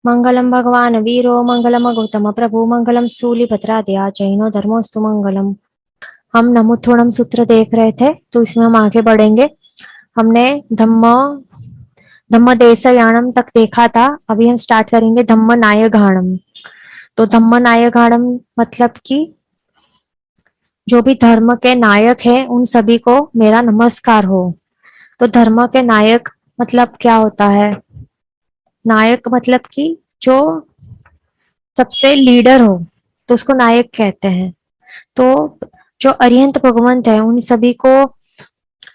मंगलम भगवान वीरो मंगलम गौतम प्रभु मंगलम स्थूलिभद्रादया जैनो धर्मोस्तु मंगलम। हम नमोत्थोणम सूत्र देख रहे थे, तो इसमें हम आगे बढ़ेंगे। हमने धम्म धम्म देशयानम तक देखा था। अभी हम स्टार्ट करेंगे धम्म नायगाणम। तो धम्म नायगाणम मतलब कि जो भी धर्म के नायक हैं उन सभी को मेरा नमस्कार हो। तो धर्म के नायक मतलब क्या होता है? नायक मतलब कि जो सबसे लीडर हो, तो उसको नायक कहते हैं। तो जो अरिहंत भगवंत है उन सभी को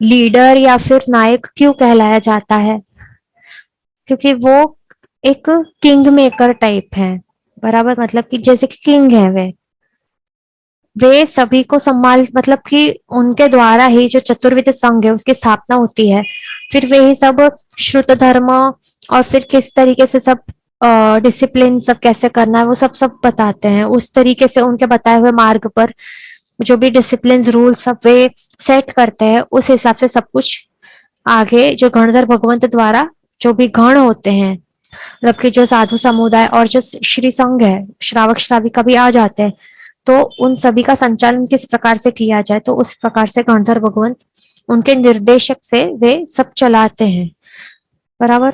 लीडर या फिर नायक क्यों कहलाया जाता है? क्योंकि वो एक किंग मेकर टाइप है। बराबर, मतलब कि जैसे कि किंग है वे सभी को सम्मान, मतलब कि उनके द्वारा ही जो चतुर्विध संघ है उसकी स्थापना होती है। फिर वे ही सब श्रुत धर्म और फिर किस तरीके से सब डिसिप्लिन सब कैसे करना है वो सब सब बताते हैं। उस तरीके से उनके बताए हुए मार्ग पर जो भी डिसिप्लिन रूल सब वे सेट करते हैं, उस हिसाब से सब कुछ आगे जो गणधर भगवंत द्वारा जो भी गण होते हैं, मतलब कि जो साधु समुदाय और जो श्री संघ है, श्रावक श्राविका भी आ जाते हैं, तो उन सभी का संचालन किस प्रकार से किया जाए, तो उस प्रकार से गणधर भगवंत उनके निर्देशक से वे सब चलाते हैं। बराबर।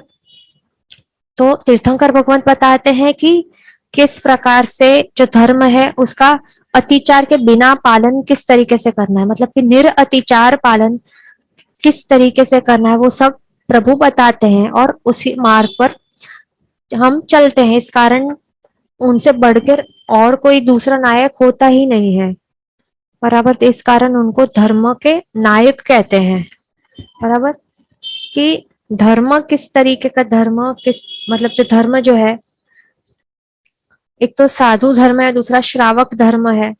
तो तीर्थंकर भगवंत बताते हैं कि किस प्रकार से जो धर्म है उसका अतिचार के बिना पालन किस तरीके से करना है, मतलब कि निरअतिचार पालन किस तरीके से करना है, वो सब प्रभु बताते हैं और उसी मार्ग पर हम चलते हैं। इस कारण उनसे बढ़कर और कोई दूसरा नायक होता ही नहीं है। बराबर। तो इस कारण उनको धर्म के नायक कहते हैं। बराबर। कि धर्म किस तरीके का धर्म, किस मतलब जो धर्म जो है, एक तो साधु धर्म है, दूसरा श्रावक धर्म है,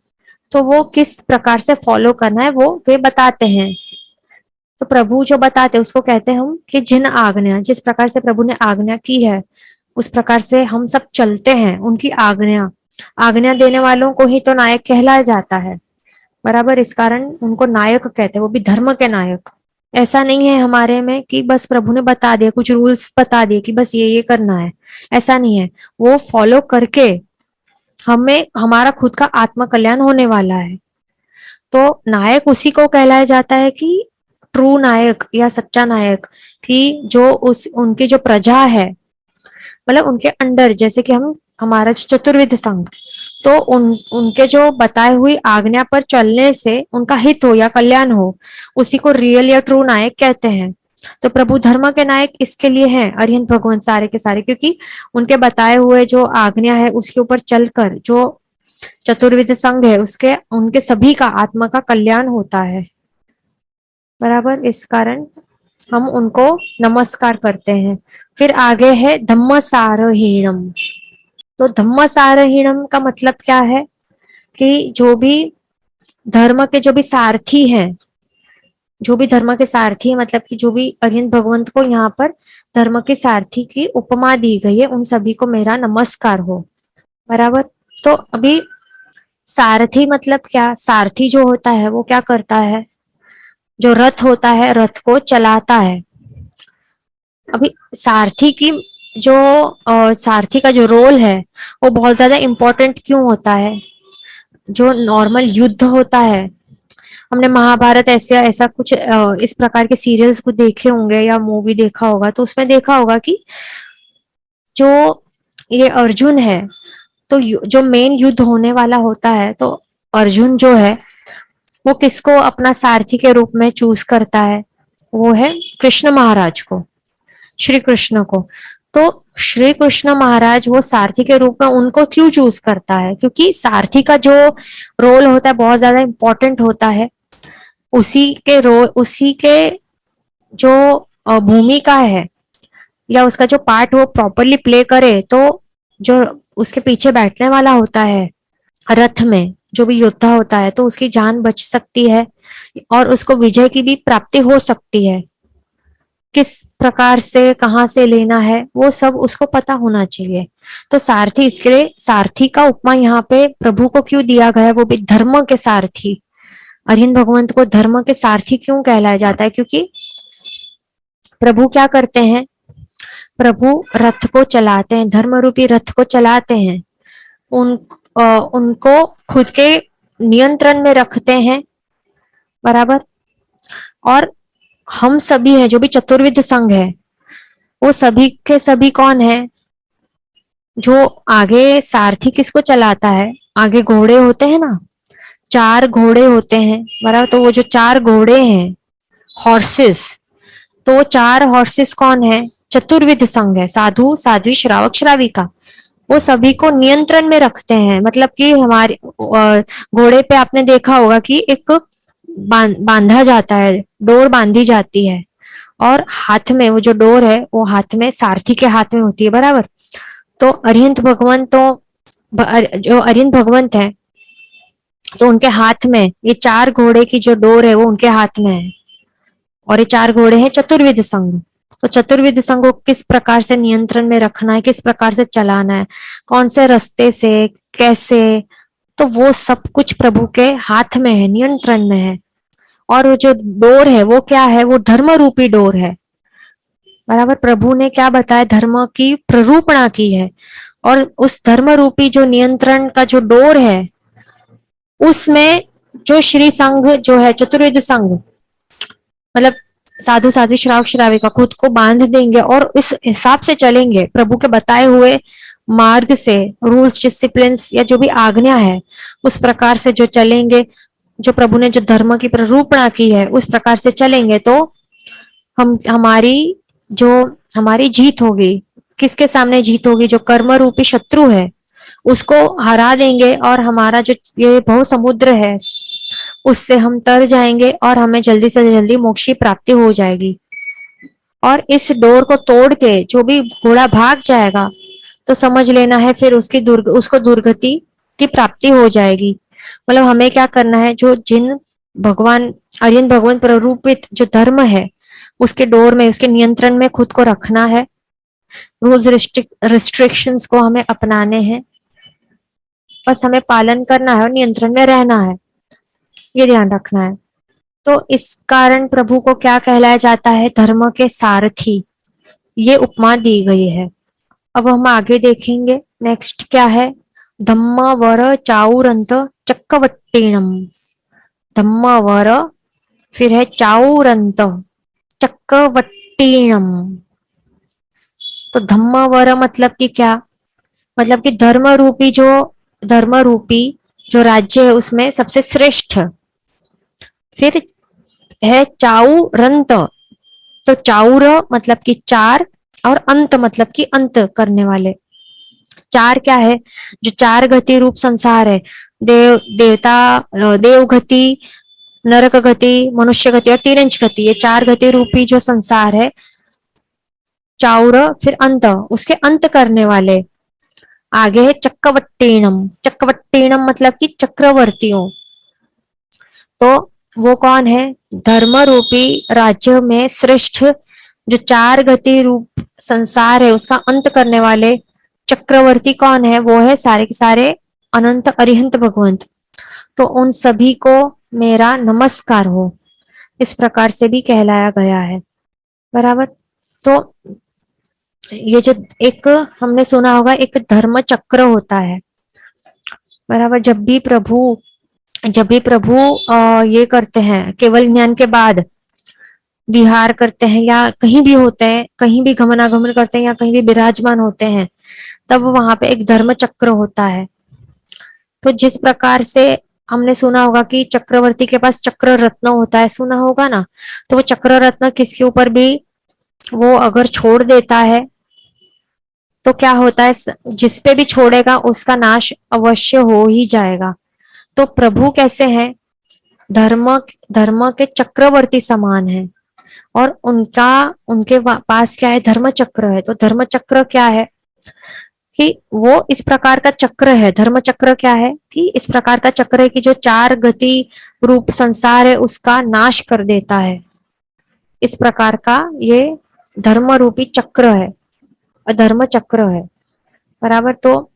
तो वो किस प्रकार से फॉलो करना है वो वे बताते हैं। तो प्रभु जो बताते हैं उसको कहते हैं हम कि जिन आज्ञा, जिस प्रकार से प्रभु ने आज्ञा की है उस प्रकार से हम सब चलते हैं। उनकी आज्ञा आज्ञा देने वालों को ही तो नायक कहलाया जाता है। बराबर। इस कारण उनको नायक कहते हैं, वो भी धर्म के नायक। ऐसा नहीं है हमारे में कि बस प्रभु ने बता दिया, कुछ रूल्स बता दिए कि बस ये करना है, ऐसा नहीं है। वो फॉलो करके हमें हमारा खुद का आत्म कल्याण होने वाला है। तो नायक उसी को कहलाया जाता है कि ट्रू नायक या सच्चा नायक, कि जो उस उनकी जो प्रजा है, मतलब उनके अंडर, जैसे कि हम हमारा चतुर्विध संघ, तो उनके जो बताए हुई आज्ञा पर चलने से उनका हित हो या कल्याण हो, उसी को रियल या ट्रू नायक कहते हैं। तो प्रभु धर्म के नायक इसके लिए हैं अरिहंत भगवान सारे के सारे, क्योंकि उनके बताए हुए जो आज्ञा है उसके ऊपर चलकर जो चतुर्विध संघ है उसके उनके सभी का आत्मा का कल्याण होता है। बराबर। इस कारण हम उनको नमस्कार करते हैं। फिर आगे है धम्मसारहीणम। तो धम्मसारहीणम का मतलब क्या है? कि जो भी धर्म के जो भी सारथी हैं, जो भी धर्म के सारथी, मतलब कि जो भी अरिहंत भगवंत को यहाँ पर धर्म के सारथी की उपमा दी गई है, उन सभी को मेरा नमस्कार हो। बराबर। तो अभी सारथी मतलब क्या? सारथी जो होता है वो क्या करता है? जो रथ होता है रथ को चलाता है। अभी सारथी की जो सारथी का जो रोल है वो बहुत ज्यादा इम्पोर्टेंट क्यों होता है? जो नॉर्मल युद्ध होता है, हमने महाभारत ऐसे ऐसा कुछ इस प्रकार के सीरियल्स को देखे होंगे या मूवी देखा होगा, तो उसमें देखा होगा कि जो ये अर्जुन है, तो जो मेन युद्ध होने वाला होता है, तो अर्जुन जो है वो किसको अपना सारथी के रूप में चूज करता है? वो है कृष्ण महाराज को, श्री कृष्ण को। तो श्री कृष्ण महाराज वो सारथी के रूप में उनको क्यों चूज करता है? क्योंकि सारथी का जो रोल होता है बहुत ज्यादा इंपॉर्टेंट होता है। उसी के रोल, उसी के जो भूमिका है या उसका जो पार्ट वो प्रॉपरली प्ले करे, तो जो उसके पीछे बैठने वाला होता है रथ में, जो भी योद्धा होता है, तो उसकी जान बच सकती है और उसको विजय की भी प्राप्ति हो सकती है। किस प्रकार से कहाँ से लेना है वो सब उसको पता होना चाहिए। तो सारथी, इसके लिए सारथी का उपमा यहाँ पे प्रभु को क्यों दिया गया है, वो भी धर्म के सारथी। अरिहंत भगवंत को धर्म के सारथी क्यों कहलाया जाता है? क्योंकि प्रभु क्या करते हैं? प्रभु रथ को चलाते हैं, धर्म रूपी रथ को चलाते हैं, उन उनको खुद के नियंत्रण में रखते हैं, बराबर। और हम सभी है जो भी चतुर्विध संघ है, वो सभी के सभी कौन है? जो आगे सारथी किसको चलाता है? आगे घोड़े होते हैं ना, 4 घोड़े होते हैं, बराबर। तो वो जो 4 घोड़े हैं, हॉर्सेस, तो 4 हॉर्सेस कौन है? चतुर्विध संघ है, साधु, साध्वी, श्रावक, श्राविका। वो सभी को नियंत्रण में रखते हैं, मतलब कि हमारे घोड़े पे आपने देखा होगा कि एक बांधा जाता है, डोर बांधी जाती है, और हाथ में वो जो डोर है वो हाथ में सारथी के हाथ में होती है, बराबर। तो अरिहंत भगवंत, तो जो अरिहंत भगवंत है, तो उनके हाथ में ये 4 घोड़े की जो डोर है वो उनके हाथ में है, और ये 4 घोड़े हैं चतुर्विध संघ। तो चतुर्विध संघ को किस प्रकार से नियंत्रण में रखना है, किस प्रकार से चलाना है, कौन से रास्ते से, कैसे, तो वो सब कुछ प्रभु के हाथ में है, नियंत्रण में है। और वो जो डोर है वो क्या है? वो धर्म रूपी डोर है, बराबर। प्रभु ने क्या बताया? धर्म की प्ररूपणा की है, और उस धर्म रूपी जो नियंत्रण का जो डोर है, उसमें जो श्री संघ जो है, चतुर्विध संघ, मतलब साधु, साध्वी, श्रावक, श्राविका खुद को बांध देंगे और इस हिसाब से चलेंगे, प्रभु के बताए हुए मार्ग से, रूल्स, डिसिप्लिन या जो भी आज्ञा है उस प्रकार से जो चलेंगे, जो प्रभु ने जो धर्म की प्ररूपणा की है उस प्रकार से चलेंगे, तो हम हमारी जीत होगी। किसके सामने जीत होगी? जो कर्म रूपी शत्रु है उसको हरा देंगे, और हमारा जो ये भव समुद्र है उससे हम तर जाएंगे, और हमें जल्दी से जल्दी मोक्ष की प्राप्ति हो जाएगी। और इस डोर को तोड़ के जो भी घोड़ा भाग जाएगा, तो समझ लेना है फिर उसको दुर्गति की प्राप्ति हो जाएगी। मतलब हमें क्या करना है? जो जिन भगवान, आर्यन भगवान प्ररूपित जो धर्म है, उसके डोर में, उसके नियंत्रण में खुद को रखना है। रूल्स रिस्ट्रिक्शंस को हमें अपनाने हैं, बस हमें पालन करना है और नियंत्रण में रहना है, ये ध्यान रखना है। तो इस कारण प्रभु को क्या कहलाया जाता है? धर्म के सारथी, ये उपमा दी गई है। अब हम आगे देखेंगे, नेक्स्ट क्या है? धम्म वर चाउरंत चक्रवट्टिणम। धम्म वर, फिर है चाउरंत चक्रवट्टिणम। तो धम्म वर मतलब कि क्या? मतलब कि धर्म रूपी जो राज्य है उसमें सबसे श्रेष्ठ। फिर है चाउरंत, तो चाउर मतलब कि 4, और अंत मतलब कि अंत करने वाले। 4 क्या है? जो 4 गति रूप संसार है, देवता, देव गति, नरक गति, मनुष्य गति और तिरंज गति, ये 4 गति रूपी जो संसार है, चाउर, फिर अंत, उसके अंत करने वाले। आगे है चक्रवट्टिणम। चक्रवट्टिणम मतलब कि चक्रवर्तियों। तो वो कौन है? धर्म रूपी राज्य में श्रेष्ठ, जो 4 गति रूप संसार है उसका अंत करने वाले चक्रवर्ती कौन है? वो है सारे के सारे अनंत अरिहंत भगवंत। तो उन सभी को मेरा नमस्कार हो, इस प्रकार से भी कहलाया गया है, बराबर। तो ये जो एक हमने सुना होगा, एक धर्म चक्र होता है, बराबर। जब भी प्रभु ये करते हैं, केवल ज्ञान के बाद विहार करते हैं, या कहीं भी होते हैं, कहीं भी गमनागमन करते हैं, या कहीं भी विराजमान होते हैं, तब वहां पे एक धर्म चक्र होता है। तो जिस प्रकार से हमने सुना होगा कि चक्रवर्ती के पास चक्र रत्न होता है, सुना होगा ना, तो वो चक्र रत्न किसके ऊपर भी वो अगर छोड़ देता है तो क्या होता है? जिसपे भी छोड़ेगा उसका नाश अवश्य हो ही जाएगा। तो प्रभु कैसे हैं? धर्म के चक्रवर्ती समान है, और उनके पास क्या है? धर्म चक्र है। तो धर्म चक्र क्या है? कि वो इस प्रकार का चक्र है। धर्म चक्र क्या है? कि इस प्रकार का चक्र है कि जो 4 गति रूप संसार है उसका नाश कर देता है। इस प्रकार का ये धर्म रूपी चक्र है, अधर्म चक्र है, बराबर। तो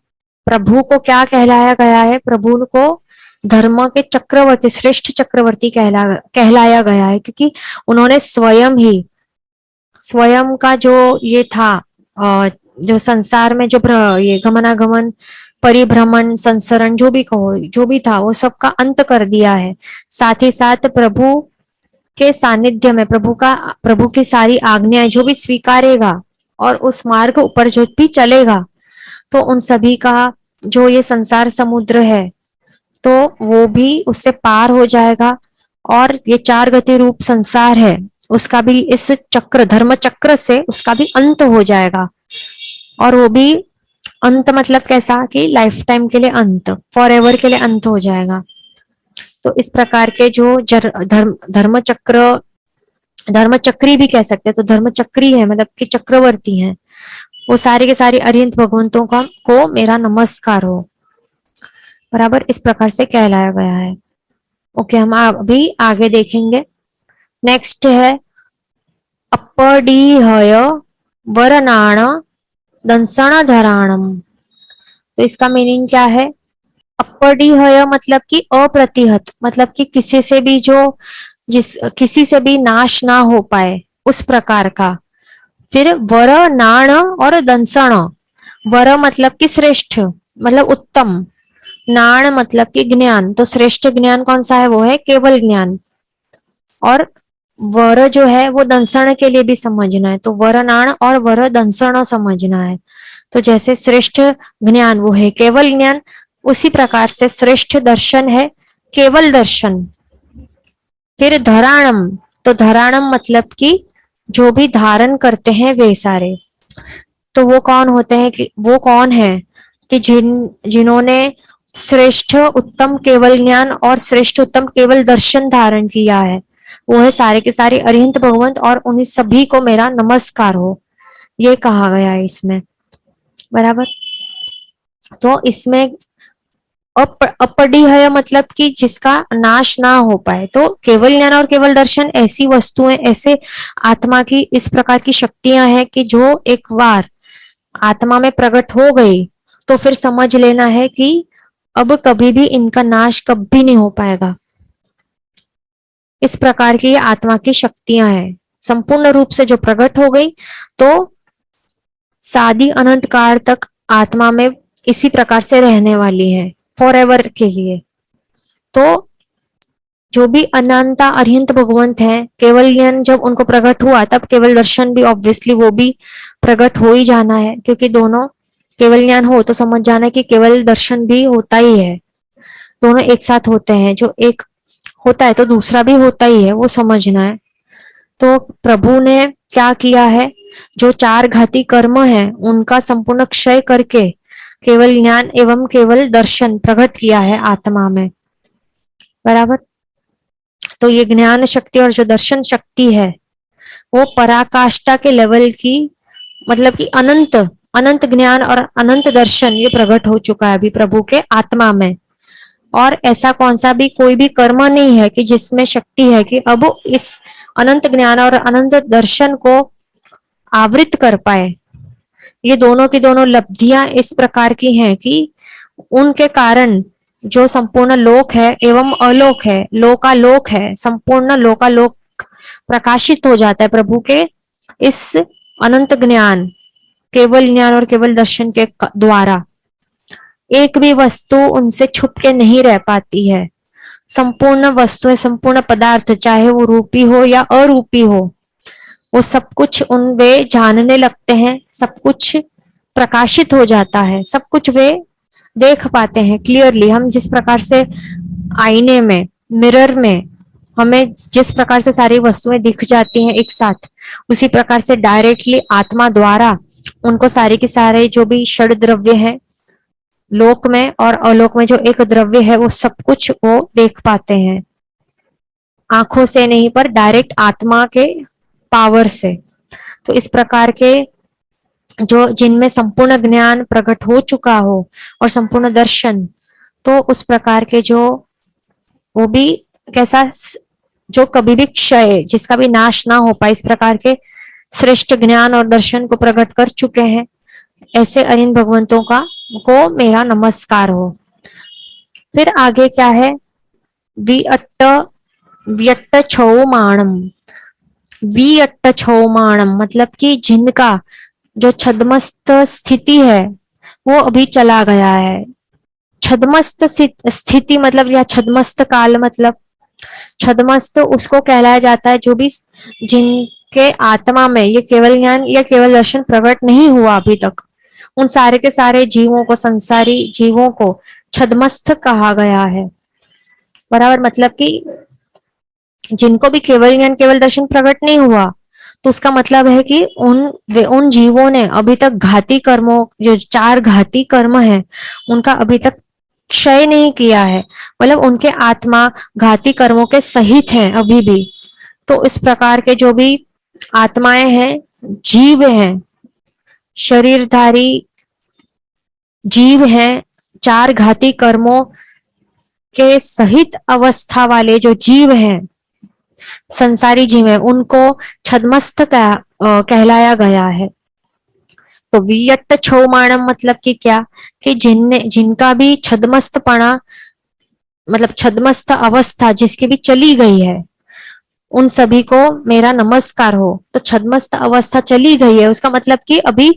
प्रभु को क्या कहलाया गया है? प्रभु को धर्म के चक्रवर्ती, श्रेष्ठ चक्रवर्ती कहलाया गया है, क्योंकि उन्होंने स्वयं का जो ये था, जो संसार में जो ये गमनागमन, परिभ्रमण, संसरण, जो भी कहो, जो भी था वो सबका अंत कर दिया है। साथ ही साथ प्रभु के सानिध्य में प्रभु की सारी आज्ञाएं जो भी स्वीकारेगा और उस मार्ग ऊपर जो भी चलेगा, तो उन सभी का जो ये संसार समुद्र है, तो वो भी उससे पार हो जाएगा। और ये चार गति रूप संसार है, उसका भी इस चक्र, धर्म चक्र से उसका भी अंत हो जाएगा। और वो भी अंत मतलब कैसा कि लाइफ टाइम के लिए अंत, फॉर एवर के लिए अंत हो जाएगा। तो इस प्रकार के जो धर्म चक्र, धर्म चक्री भी कह सकते हैं, तो धर्म चक्री है मतलब कि चक्रवर्ती हैं, वो सारे के सारे अरिहंत भगवंतों का को मेरा नमस्कार हो। बराबर इस प्रकार से कहलाया गया है। ओके, हम अभी आगे देखेंगे। नेक्स्ट है अपडीहय वरनाण दंसण धराणम। तो इसका मीनिंग क्या है? अपडीहय मतलब कि अप्रतिहत, मतलब कि किसी से भी किसी से भी नाश ना हो पाए, उस प्रकार का। फिर वर नाण और दंसण। वर मतलब कि श्रेष्ठ, मतलब उत्तम। नाण मतलब कि ज्ञान, तो श्रेष्ठ ज्ञान कौन सा है? वो है केवल ज्ञान। और वर जो है वो दंसण के लिए भी समझना है, तो वर नाण और वर दंसण समझना है। तो जैसे श्रेष्ठ ज्ञान वो है केवल ज्ञान, उसी प्रकार से श्रेष्ठ दर्शन है केवल दर्शन। फिर धराणम, तो धराणम मतलब कि जो भी धारण करते हैं वे सारे। तो वो कौन होते हैं कि वो कौन है कि जिन्होंने श्रेष्ठ उत्तम केवल ज्ञान और श्रेष्ठ उत्तम केवल दर्शन धारण किया है, वो है सारे के सारे अरिहंत भगवंत, और उन्हीं सभी को मेरा नमस्कार हो, ये कहा गया है इसमें। बराबर। तो इसमें अपडीहय मतलब कि जिसका नाश ना हो पाए। तो केवल ज्ञान और केवल दर्शन ऐसी वस्तुएं, ऐसे आत्मा की इस प्रकार की शक्तियां हैं कि जो एक बार आत्मा में प्रकट हो गई तो फिर समझ लेना है कि अब कभी भी इनका नाश कभी नहीं हो पाएगा। इस प्रकार की आत्मा की शक्तियां हैं, संपूर्ण रूप से जो प्रकट हो गई तो सादी अनंत काल तक आत्मा में इसी प्रकार से रहने वाली है, फॉर एवर के लिए। तो जो भी अनंता अरिहंत भगवंत है, केवल ज्ञान जब उनको प्रकट हुआ तब केवल दर्शन भी ऑब्वियसली वो भी प्रकट हो ही जाना है, क्योंकि दोनों केवल ज्ञान हो तो समझ जाना है कि केवल दर्शन भी होता ही है, दोनों एक साथ होते हैं। जो एक होता है तो दूसरा भी होता ही है, वो समझना है। तो प्रभु ने क्या किया है? जो चार घाती कर्म है उनका संपूर्ण क्षय करके केवल ज्ञान एवं केवल दर्शन प्रकट किया है आत्मा में। बराबर। तो ये ज्ञान शक्ति और जो दर्शन शक्ति है वो पराकाष्ठा के लेवल की, मतलब कि अनंत अनंत ज्ञान और अनंत दर्शन ये प्रकट हो चुका है अभी प्रभु के आत्मा में। और ऐसा कौन सा भी कोई भी कर्म नहीं है कि जिसमें शक्ति है कि अब इस अनंत ज्ञान और अनंत दर्शन को आवृत कर पाए। ये दोनों की दोनों लब्धियां इस प्रकार की हैं कि उनके कारण जो संपूर्ण लोक है एवं अलोक है, लोकालोक है, संपूर्ण लोकालोक प्रकाशित हो जाता है प्रभु के इस अनंत ज्ञान, केवल ज्ञान और केवल दर्शन के द्वारा। एक भी वस्तु उनसे छुप के नहीं रह पाती है। संपूर्ण वस्तुएं, संपूर्ण पदार्थ, चाहे वो रूपी हो या अरूपी हो, वो सब कुछ उन वे जानने लगते हैं, सब कुछ प्रकाशित हो जाता है, सब कुछ वे देख पाते हैं क्लियरली। हम जिस प्रकार से आईने में, मिरर में हमें जिस प्रकार से सारी वस्तुएं दिख जाती हैं एक साथ, उसी प्रकार से डायरेक्टली आत्मा द्वारा उनको सारे के सारे जो भी षड द्रव्य हैं लोक में और अलोक में, जो एक द्रव्य है, वो सब कुछ वो देख पाते हैं, आंखों से नहीं पर डायरेक्ट आत्मा के पावर से। तो इस प्रकार के जो जिनमें संपूर्ण ज्ञान प्रकट हो चुका हो और संपूर्ण दर्शन, तो उस प्रकार के जो वो भी कैसा, जो कभी भी क्षय, जिसका भी नाश ना हो पाए, इस प्रकार के श्रेष्ठ ज्ञान और दर्शन को प्रकट कर चुके हैं, ऐसे अरिहंत भगवंतों का को मेरा नमस्कार हो। फिर आगे क्या है? विअट्ट व्यट्ट छौमाणम। विअट्ट छौमाणम मतलब कि जिनका जो छद्मस्त स्थिति है वो अभी चला गया है। छद्मस्त स्थिति मतलब या छद्मस्त काल मतलब छद्मस्त उसको कहलाया जाता है जो भी जिनके आत्मा में ये केवल ज्ञान या केवल दर्शन प्रकट नहीं हुआ अभी तक, उन सारे के सारे जीवों को, संसारी जीवों को छद्मस्त कहा गया है। बराबर, मतलब कि जिनको भी केवल ज्ञान केवल दर्शन प्रकट नहीं हुआ, तो उसका मतलब है कि उन जीवों ने अभी तक घाती कर्मों, जो चार घाती कर्म है, उनका अभी तक क्षय नहीं किया है। मतलब उनके आत्मा घाती कर्मों के सहित हैं अभी भी। तो इस प्रकार के जो भी आत्माएं हैं, जीव हैं, शरीरधारी जीव हैं, चार घाती कर्मों के सहित अवस्था वाले जो जीव हैं, संसारी जीव है, उनको छद्मस्त कहलाया गया है। तो वियट्ट छौमाणम मतलब कि क्या, कि जिनका भी छद्मस्तपणा मतलब छद्मस्त अवस्था जिसकी भी चली गई है, उन सभी को मेरा नमस्कार हो। तो छद्मस्त अवस्था चली गई है उसका मतलब कि अभी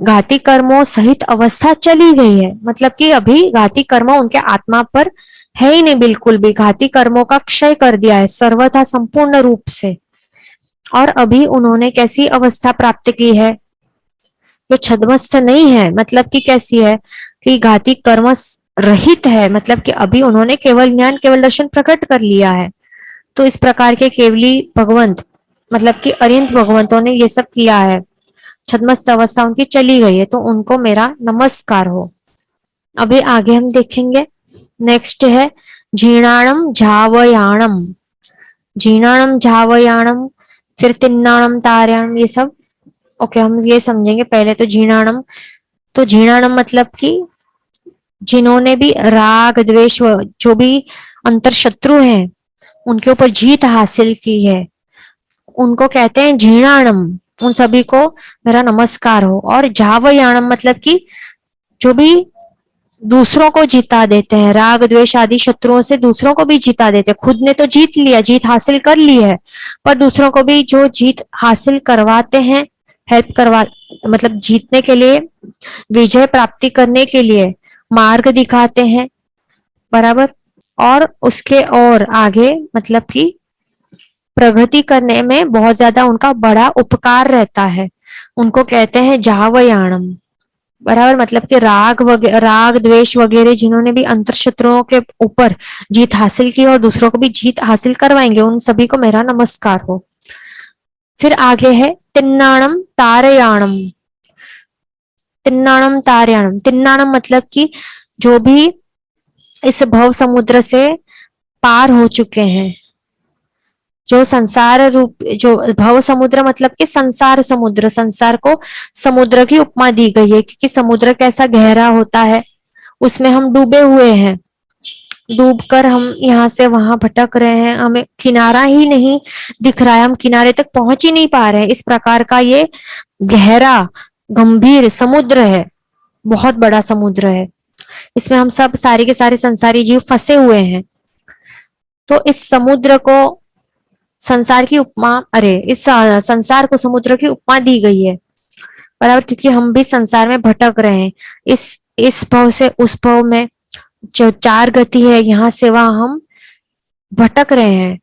घाती कर्मों सहित अवस्था चली गई है, मतलब कि अभी घाती कर्म उनके आत्मा पर है ही नहीं, बिल्कुल भी घाती कर्मों का क्षय कर दिया है सर्वथा संपूर्ण रूप से। और अभी उन्होंने कैसी अवस्था प्राप्त की है, जो छद्मस्त नहीं है, मतलब कि कैसी है कि घाती कर्म रहित है, मतलब कि अभी उन्होंने केवल ज्ञान केवल दर्शन प्रकट कर लिया है। तो इस प्रकार के केवली भगवंत मतलब कि अरियंत भगवंतों ने ये सब किया है, छद्मस्त अवस्था उनकी चली गई है, तो उनको मेरा नमस्कार हो। अभी आगे हम देखेंगे, नेक्स्ट है जीर्णाणम झावयाणम। जीर्णाणम झावयाणम, फिर तिन्नाणम तार्याणम, ये सब ओके हम ये समझेंगे। पहले तो जीर्णाणम, तो जीर्णाणम मतलब कि जिन्होंने भी राग द्वेष जो भी अंतर शत्रु हैं उनके ऊपर जीत हासिल की है, उनको कहते हैं जीर्णाणम। उन सभी को मेरा नमस्कार हो। और झावयाणम मतलब कि जो भी दूसरों को जिता देते हैं, राग द्वेष आदि शत्रुओं से दूसरों को भी जिता देते हैं। खुद ने तो जीत लिया, जीत हासिल कर ली है, पर दूसरों को भी जो जीत हासिल करवाते हैं, हेल्प करवा मतलब जीतने के लिए, विजय प्राप्ति करने के लिए मार्ग दिखाते हैं। बराबर। और उसके और आगे मतलब कि प्रगति करने में बहुत ज्यादा उनका बड़ा उपकार रहता है, उनको कहते हैं जावयाणम। बराबर, मतलब कि राग द्वेष वगैरह जिन्होंने भी अंतर शत्रुओं के ऊपर जीत हासिल की और दूसरों को भी जीत हासिल करवाएंगे, उन सभी को मेरा नमस्कार हो। फिर आगे है तिन्नाणम तारयाणम। तिन्नाणम तारयाणम, तिन्नाणम मतलब कि जो भी इस भव समुद्र से पार हो चुके हैं, जो संसार रूप जो भव समुद्र मतलब कि संसार समुद्र, संसार को समुद्र की उपमा दी गई है क्योंकि समुद्र कैसा गहरा होता है, उसमें हम डूबे हुए हैं, डूबकर हम यहाँ से वहां भटक रहे हैं, हमें किनारा ही नहीं दिख रहा है, हम किनारे तक पहुंच ही नहीं पा रहे हैं। इस प्रकार का ये गहरा गंभीर समुद्र है, बहुत बड़ा समुद्र है, इसमें हम सब सारे के सारे संसारी जीव फंसे हुए हैं। तो इस समुद्र को संसार की उपमा, अरे इस संसार को समुद्र की उपमा दी गई है। बराबर, क्योंकि हम भी संसार में भटक रहे हैं, इस भव से उस भव में जो चार गति है यहाँ से वहां हम भटक रहे हैं।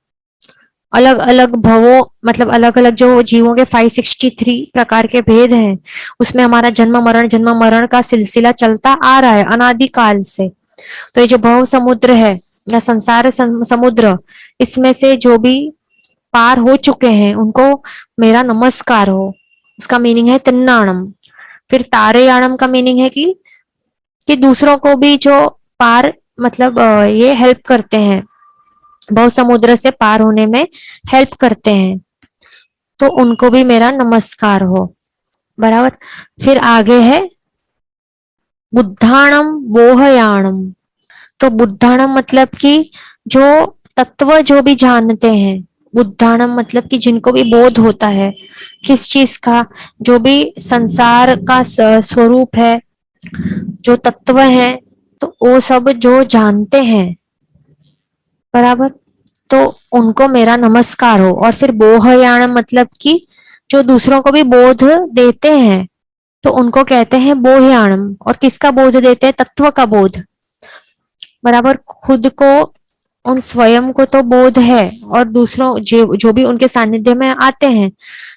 अलग अलग भवों मतलब अलग अलग जो जीवों के 563 प्रकार के भेद हैं, उसमें हमारा जन्म मरण का सिलसिला चलता आ रहा है अनादिकाल से। तो ये जो भव समुद्र है या संसार समुद्र, इसमें से जो भी पार हो चुके हैं उनको मेरा नमस्कार हो, उसका मीनिंग है तिन्नाणम। फिर तारेयाणम का मीनिंग है कि दूसरों को भी जो पार मतलब ये हेल्प करते हैं, भव समुद्र से पार होने में हेल्प करते हैं, तो उनको भी मेरा नमस्कार हो। बराबर। फिर आगे है बुद्धाणम बोहयाणम। तो बुद्धाणम मतलब कि जो तत्व जो भी जानते हैं, बुद्धाणम मतलब कि जिनको भी बोध होता है किस चीज का, जो भी संसार का स्वरूप है, जो तत्व है, तो वो सब जो जानते हैं। बराबर, तो उनको मेरा नमस्कार हो। और फिर बोहयान मतलब कि जो दूसरों को भी बोध देते हैं तो उनको कहते हैं बोह्याणम। और किसका बोध देते हैं? तत्व का बोध। बराबर, खुद को, उन स्वयं को तो बोध है, और दूसरों जो भी उनके सानिध्य में आते हैं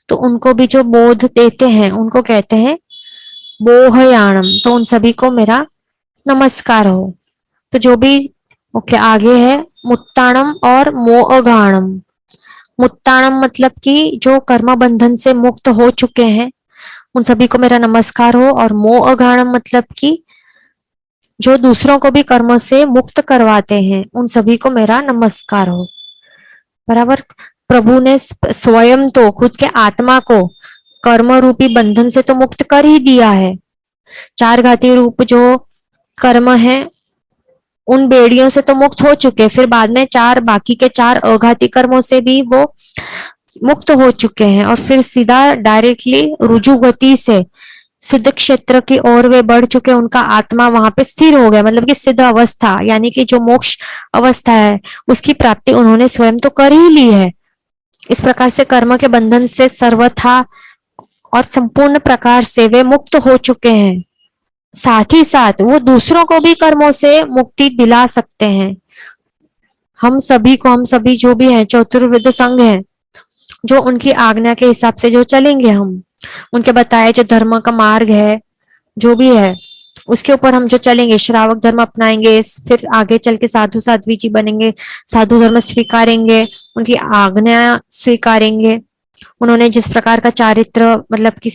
तो उनको भी जो बोध देते हैं उनको कहते हैं बोहयाणम। तो उन सभी को मेरा नमस्कार हो। तो जो भी ओके, आगे है मुत्ताणम और मोअगाणम। मुत्ताणम मतलब कि जो कर्म बंधन से मुक्त हो चुके हैं उन सभी को मेरा नमस्कार हो। और मोअगाणम मतलब कि जो दूसरों को भी कर्म से मुक्त करवाते हैं उन सभी को मेरा नमस्कार हो। बराबर, प्रभु ने स्वयं तो खुद के आत्मा को कर्म रूपी बंधन से तो मुक्त कर ही दिया है। चार घाती रूप जो कर्म है उन बेड़ियों से तो मुक्त हो चुके, फिर बाद में चार बाकी के चार अघाती कर्मों से भी वो मुक्त हो चुके हैं, और फिर सीधा डायरेक्टली रुजु गति से सिद्ध क्षेत्र की ओर वे बढ़ चुके। उनका आत्मा वहां पे स्थिर हो गया, मतलब कि सिद्ध अवस्था यानी कि जो मोक्ष अवस्था है उसकी प्राप्ति उन्होंने स्वयं तो कर ही ली है। इस प्रकार से कर्म के बंधन से सर्वथा और संपूर्ण प्रकार से वे मुक्त हो चुके हैं। साथ ही साथ वो दूसरों को भी कर्मों से मुक्ति दिला सकते हैं। हम सभी को, हम सभी जो भी हैं चतुर्विध संघ है, जो उनकी आज्ञा के हिसाब से जो चलेंगे, हम उनके बताए जो धर्म का मार्ग है जो भी है उसके ऊपर हम जो चलेंगे, श्रावक धर्म अपनाएंगे, फिर आगे चल के साधु साध्वी जी बनेंगे, साधु धर्म स्वीकारेंगे, उनकी आज्ञा स्वीकारेंगे। उन्होंने जिस प्रकार का चारित्र मतलब कि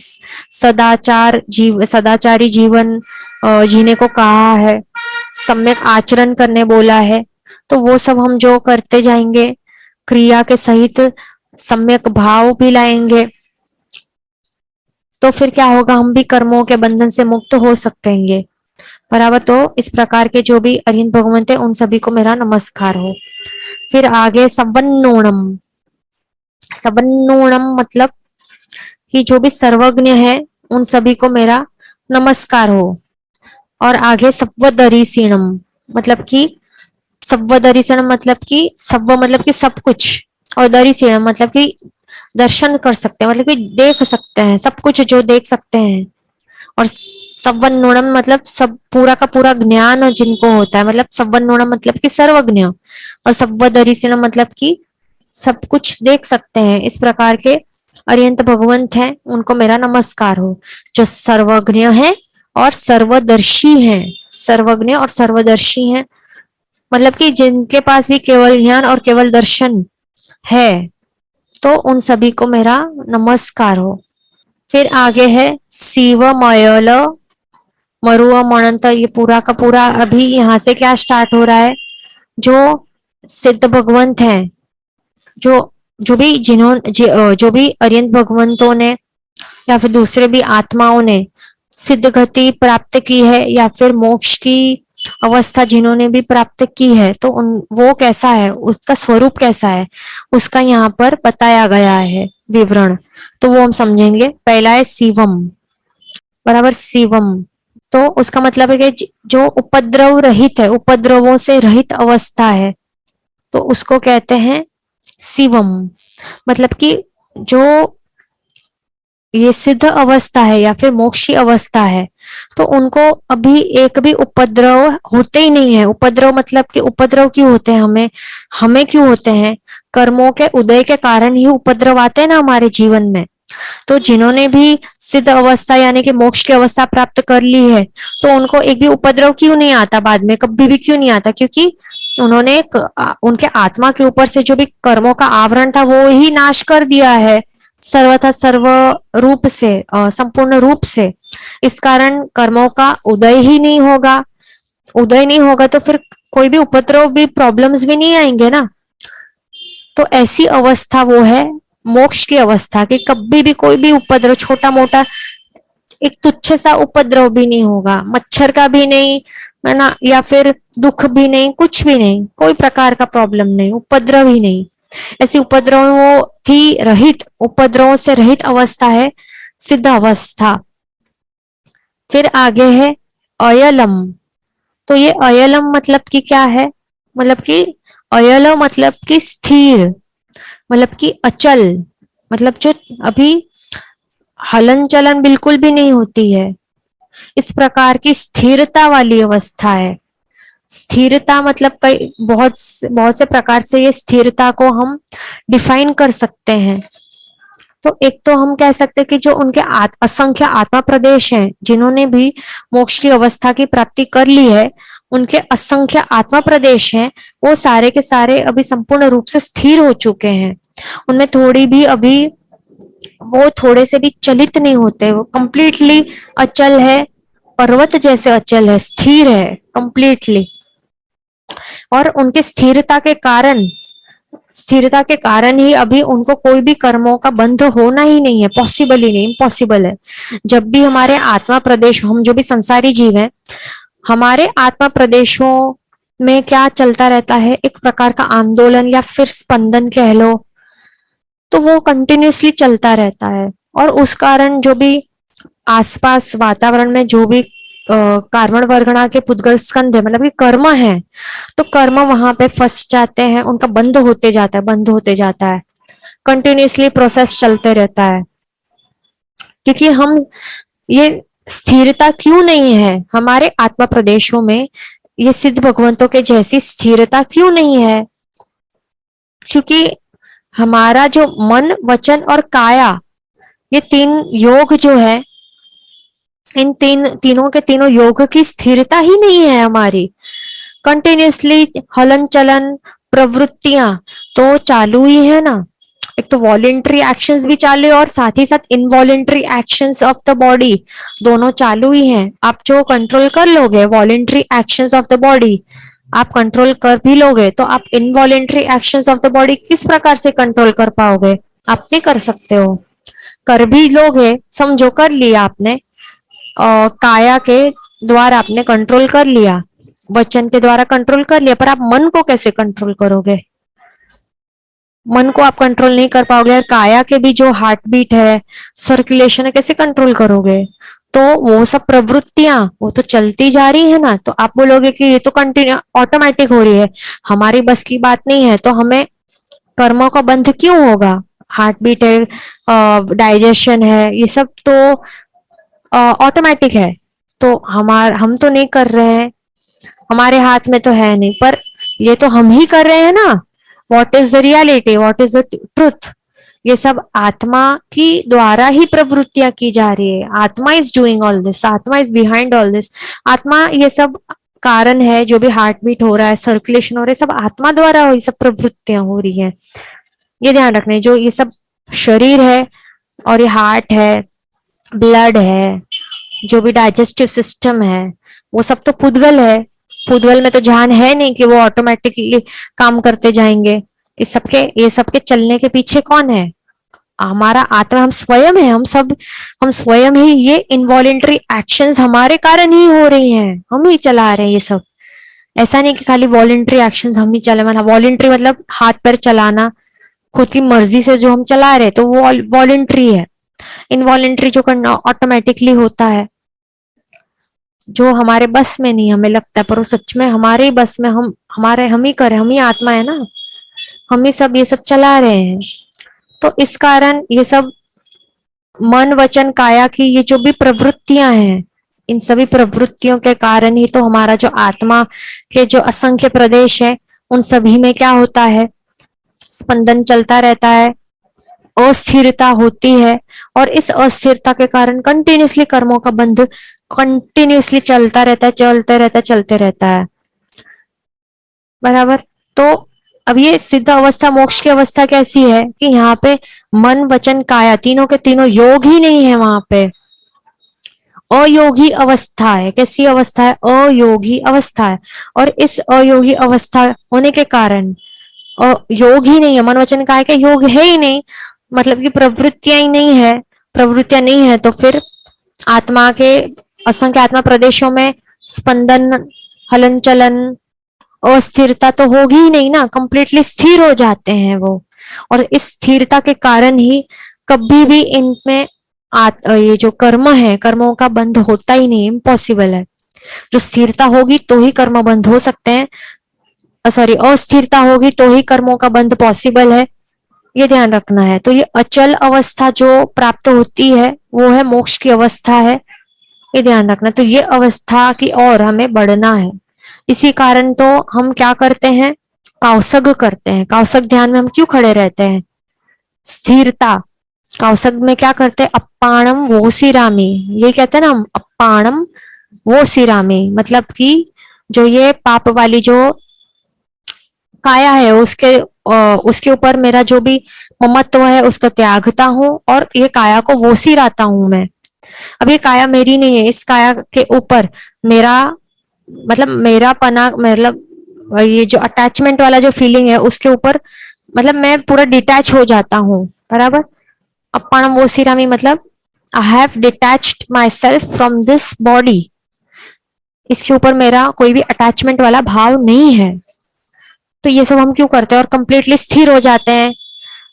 सदाचारी जीवन जीने को कहा है, सम्यक आचरण करने बोला है, तो वो सब हम जो करते जाएंगे, क्रिया के सहित सम्यक भाव भी लाएंगे, तो फिर क्या होगा, हम भी कर्मों के बंधन से मुक्त हो सकेंगे। बराबर, तो इस प्रकार के जो भी अरिहंत भगवंत है उन सभी को मेरा नमस्कार हो। फिर आगे सवन्नोणम। सवन्नोणम मतलब कि जो भी सर्वज्ञ है उन सभी को मेरा नमस्कार हो। और आगे सव्वदरीसीणम मतलब कि सव्वदरीसीणम मतलब कि सव्व मतलब कि सब कुछ, और दरीसीणम मतलब कि दर्शन कर सकते हैं, मतलब कि देख सकते हैं सब कुछ जो देख सकते हैं। और सवन्नोणम मतलब सब पूरा का पूरा ज्ञान जिनको होता है, मतलब सवन्नोणम मतलब कि सर्वज्ञ, और सव्वदरीसीणम मतलब कि सब कुछ देख सकते हैं। इस प्रकार के अरिहंत भगवंत हैं उनको मेरा नमस्कार हो, जो सर्वज्ञ हैं और सर्वदर्शी हैं। सर्वज्ञ और सर्वदर्शी हैं मतलब कि जिनके पास भी केवल ज्ञान और केवल दर्शन है, तो उन सभी को मेरा नमस्कार हो। फिर आगे है शिव मयल मरुआ मनंत। ये पूरा का पूरा अभी यहाँ से क्या स्टार्ट हो रहा है, जो सिद्ध भगवंत हैं, जो जो भी जो भी अरिहंत भगवंतों ने या फिर दूसरे भी आत्माओं ने सिद्ध गति प्राप्त की है या फिर मोक्ष की अवस्था जिन्होंने भी प्राप्त की है, तो उन वो कैसा है, उसका स्वरूप कैसा है, उसका यहाँ पर बताया गया है विवरण। तो वो हम समझेंगे। पहला है शिवम। बराबर, शिवम तो उसका मतलब है कि जो उपद्रव रहित है, उपद्रवों से रहित अवस्था है, तो उसको कहते हैं शिवम। मतलब कि जो ये सिद्ध अवस्था है या फिर मोक्षी अवस्था है, तो उनको अभी एक भी उपद्रव होते ही नहीं है। उपद्रव मतलब कि उपद्रव क्यों होते हैं, हमें हमें क्यों होते हैं, कर्मों के उदय के कारण ही उपद्रव आते हैं ना हमारे जीवन में। तो जिन्होंने भी सिद्ध अवस्था यानी कि मोक्ष की अवस्था प्राप्त कर ली है, तो उनको एक भी उपद्रव क्यों नहीं आता बाद में, कभी भी क्यों नहीं आता, क्योंकि उन्होंने उनके आत्मा के ऊपर से जो भी कर्मों का आवरण था वो ही नाश कर दिया है सर्वथा सर्व रूप से, संपूर्ण रूप से। इस कारण कर्मों का उदय ही नहीं होगा। उदय नहीं होगा तो फिर कोई भी उपद्रव भी, प्रॉब्लम्स भी नहीं आएंगे ना। तो ऐसी अवस्था वो है मोक्ष की अवस्था, कि कभी भी कोई भी उपद्रव, छोटा मोटा एक तुच्छ सा उपद्रव भी नहीं होगा, मच्छर का भी नहीं है ना, या फिर दुख भी नहीं, कुछ भी नहीं, कोई प्रकार का प्रॉब्लम नहीं, उपद्रव ही नहीं। ऐसी उपद्रवों थी रहित, उपद्रवों से रहित अवस्था है सिद्ध अवस्था। फिर आगे है अयलम। तो ये अयलम मतलब कि क्या है, मतलब कि अयल मतलब कि स्थिर, मतलब कि अचल, मतलब जो अभी हलन चलन बिल्कुल भी नहीं होती है। इस प्रकार की स्थिरता वाली अवस्था है। स्थिरता मतलब कई बहुत बहुत से प्रकार से ये स्थिरता को हम डिफाइन कर सकते हैं। तो एक तो हम कह सकते हैं कि जो उनके असंख्य आत्मा प्रदेश हैं, जिन्होंने भी मोक्ष की अवस्था की प्राप्ति कर ली है, उनके असंख्य आत्मा प्रदेश हैं, वो सारे के सारे अभी संपूर्ण रूप से स्थिर हो चुके हैं। उनमें थोड़ी भी अभी वो थोड़े से भी चलित नहीं होते, वो कंप्लीटली अचल है, पर्वत जैसे अचल है, स्थिर है कंप्लीटली। और उनके स्थिरता के कारण ही अभी उनको कोई भी कर्मों का बंध होना ही नहीं है, पॉसिबल ही नहीं, इम्पॉसिबल है। जब भी हमारे आत्मा प्रदेश, हम जो भी संसारी जीव हैं, हमारे आत्मा प्रदेशों में क्या चलता रहता है, एक प्रकार का आंदोलन या फिर स्पंदन कह लो, तो वो कंटिन्यूसली चलता रहता है। और उस कारण जो भी आसपास वातावरण में जो भी कार्बन वर्गणा के पुद्गल स्कंध है, मतलब कि कर्म है, तो कर्म वहां पे फंस जाते हैं, उनका बंद होते जाता है, बंद होते जाता है, कंटिन्यूसली प्रोसेस चलते रहता है। क्योंकि हम ये स्थिरता क्यों नहीं है हमारे आत्मा प्रदेशों में, ये सिद्ध भगवंतों के जैसी स्थिरता क्यों नहीं है? क्योंकि हमारा जो मन, वचन और काया, ये तीन योग जो है, इन तीनों के तीनों योग की स्थिरता ही नहीं है हमारी। कंटिन्यूसली हलन चलन प्रवृत्तियां तो चालू ही है ना। एक तो वॉलेंट्री एक्शंस भी चालू है और साथ ही साथ involuntary actions of the body, दोनों चालू ही हैं। आप जो कंट्रोल कर लोगे voluntary actions of the body, आप कंट्रोल कर भी लोगे, तो आप involuntary actions of the body किस प्रकार से कंट्रोल कर पाओगे? आप नहीं कर सकते हो। कर भी लोगे, समझो कर लिया आपने, काया के द्वारा आपने कंट्रोल कर लिया, वचन के द्वारा कंट्रोल कर लिया, पर आप मन को कैसे कंट्रोल करोगे? मन को आप कंट्रोल नहीं कर पाओगे। और काया के भी जो हार्ट बीट है, सर्कुलेशन है, कैसे कंट्रोल करोगे? तो वो सब प्रवृत्तियां वो तो चलती जा रही है ना। तो आप बोलोगे कि ये तो कंटिन्यू ऑटोमेटिक हो रही है, हमारी बस की बात नहीं है, तो हमें कर्मों का बंध क्यों होगा? हार्ट बीट है, डाइजेशन है, ये सब तो ऑटोमेटिक है। तो हम तो नहीं कर रहे हैं, हमारे हाथ में तो है नहीं, पर ये तो हम ही कर रहे हैं ना। What is the reality, what is the truth? ये सब आत्मा की द्वारा ही प्रवृत्तियां की जा रही है। आत्मा इज डूइंग ऑल दिस, आत्मा इज बिहाइंड ऑल दिस। आत्मा ये सब कारण है, जो भी हार्ट बीट हो रहा है, सर्कुलेशन हो रहा है, सब आत्मा द्वारा ये सब प्रवृत्तियां हो रही है। ये ध्यान रखना। जो ये सब शरीर है और ये हार्ट है, ब्लड है, जो भी डाइजेस्टिव सिस्टम है, वो सब तो पुद्गल है। पुद्गल में तो जान है नहीं कि वो ऑटोमेटिकली काम करते जाएंगे। ये सबके चलने के पीछे कौन है? हमारा आत्मा, हम स्वयं है। हम स्वयं ही, ये इनवॉलेंटरी एक्शंस हमारे कारण ही हो रही हैं, हम ही चला रहे हैं ये सब। ऐसा नहीं कि खाली वॉलेंट्री एक्शंस हम ही चला, मतलब वॉलेंट्री मतलब हाथ पैर चलाना खुद की मर्जी से जो हम चला रहे, तो वो वॉलेंट्री है। इनवॉलेंट्री जो करना ऑटोमेटिकली होता है, जो हमारे बस में नहीं हमें लगता है, पर वो सच में हमारे ही बस में, हम ही करें, हम ही आत्मा है ना, हम ही सब ये सब चला रहे हैं। तो इस कारण ये सब मन वचन काया की ये जो भी प्रवृत्तियां हैं, इन सभी प्रवृत्तियों के कारण ही तो हमारा जो आत्मा के जो असंख्य प्रदेश है, उन सभी में क्या होता है? स्पंदन चलता रहता है, अस्थिरता होती है। और इस अस्थिरता के कारण कंटिन्यूसली कर्मों का बंध कंटिन्यूसली चलता रहता है, चलते रहता है। बराबर। तो अब ये सिद्ध अवस्था, मोक्ष की अवस्था कैसी है कि यहाँ पे मन वचन काया तीनों के तीनों योग ही नहीं है। वहां पे अयोगी अवस्था है। कैसी अवस्था है? अयोगी अवस्था है। और इस अयोगी अवस्था होने के कारण योग ही नहीं है, मन वचन काया के योग है ही नहीं, मतलब कि प्रवृत्तियां ही नहीं है। प्रवृत्तियां नहीं है तो फिर आत्मा के असंख्य आत्मा प्रदेशों में स्पंदन, हलन चलन, अस्थिरता तो होगी ही नहीं ना, कंप्लीटली स्थिर हो जाते हैं वो। और इस स्थिरता के कारण ही कभी भी इनमें ये जो कर्म है, कर्मों का बंध होता ही नहीं, इम्पॉसिबल है। जो स्थिरता होगी तो ही कर्म बंध हो सकते हैं, सॉरी, अस्थिरता होगी तो ही कर्मों का बंध पॉसिबल है। ये ध्यान रखना है। तो ये अचल अवस्था जो प्राप्त होती है वो है मोक्ष की अवस्था है, ये ध्यान रखना। तो ये अवस्था की ओर हमें बढ़ना है। इसी कारण तो हम क्या करते हैं, कौसग करते हैं। कौसग ध्यान में हम क्यों खड़े रहते हैं, स्थिरता। कौसग में क्या करते हैं, अप्पाणम वो सिरामी, ये कहते हैं ना हम, अप्पाणम वो सिरामी, मतलब कि जो ये पाप वाली जो काया है उसके ऊपर मेरा जो भी ममत्व है उसका त्यागता हूँ, और ये काया को वो सिराता हूं मैं। अब ये काया मेरी नहीं है, इस काया के ऊपर मेरा मतलब मेरा पना, मतलब ये जो अटैचमेंट वाला जो फीलिंग है उसके ऊपर मतलब मैं पूरा डिटैच हो जाता हूँ, बराबर। अप्पणम वो सिरामी मतलब I have detached my self from this body, इसके ऊपर मेरा कोई भी अटैचमेंट वाला भाव नहीं है। तो ये सब हम क्यों करते हैं, और कंप्लीटली स्थिर हो जाते हैं।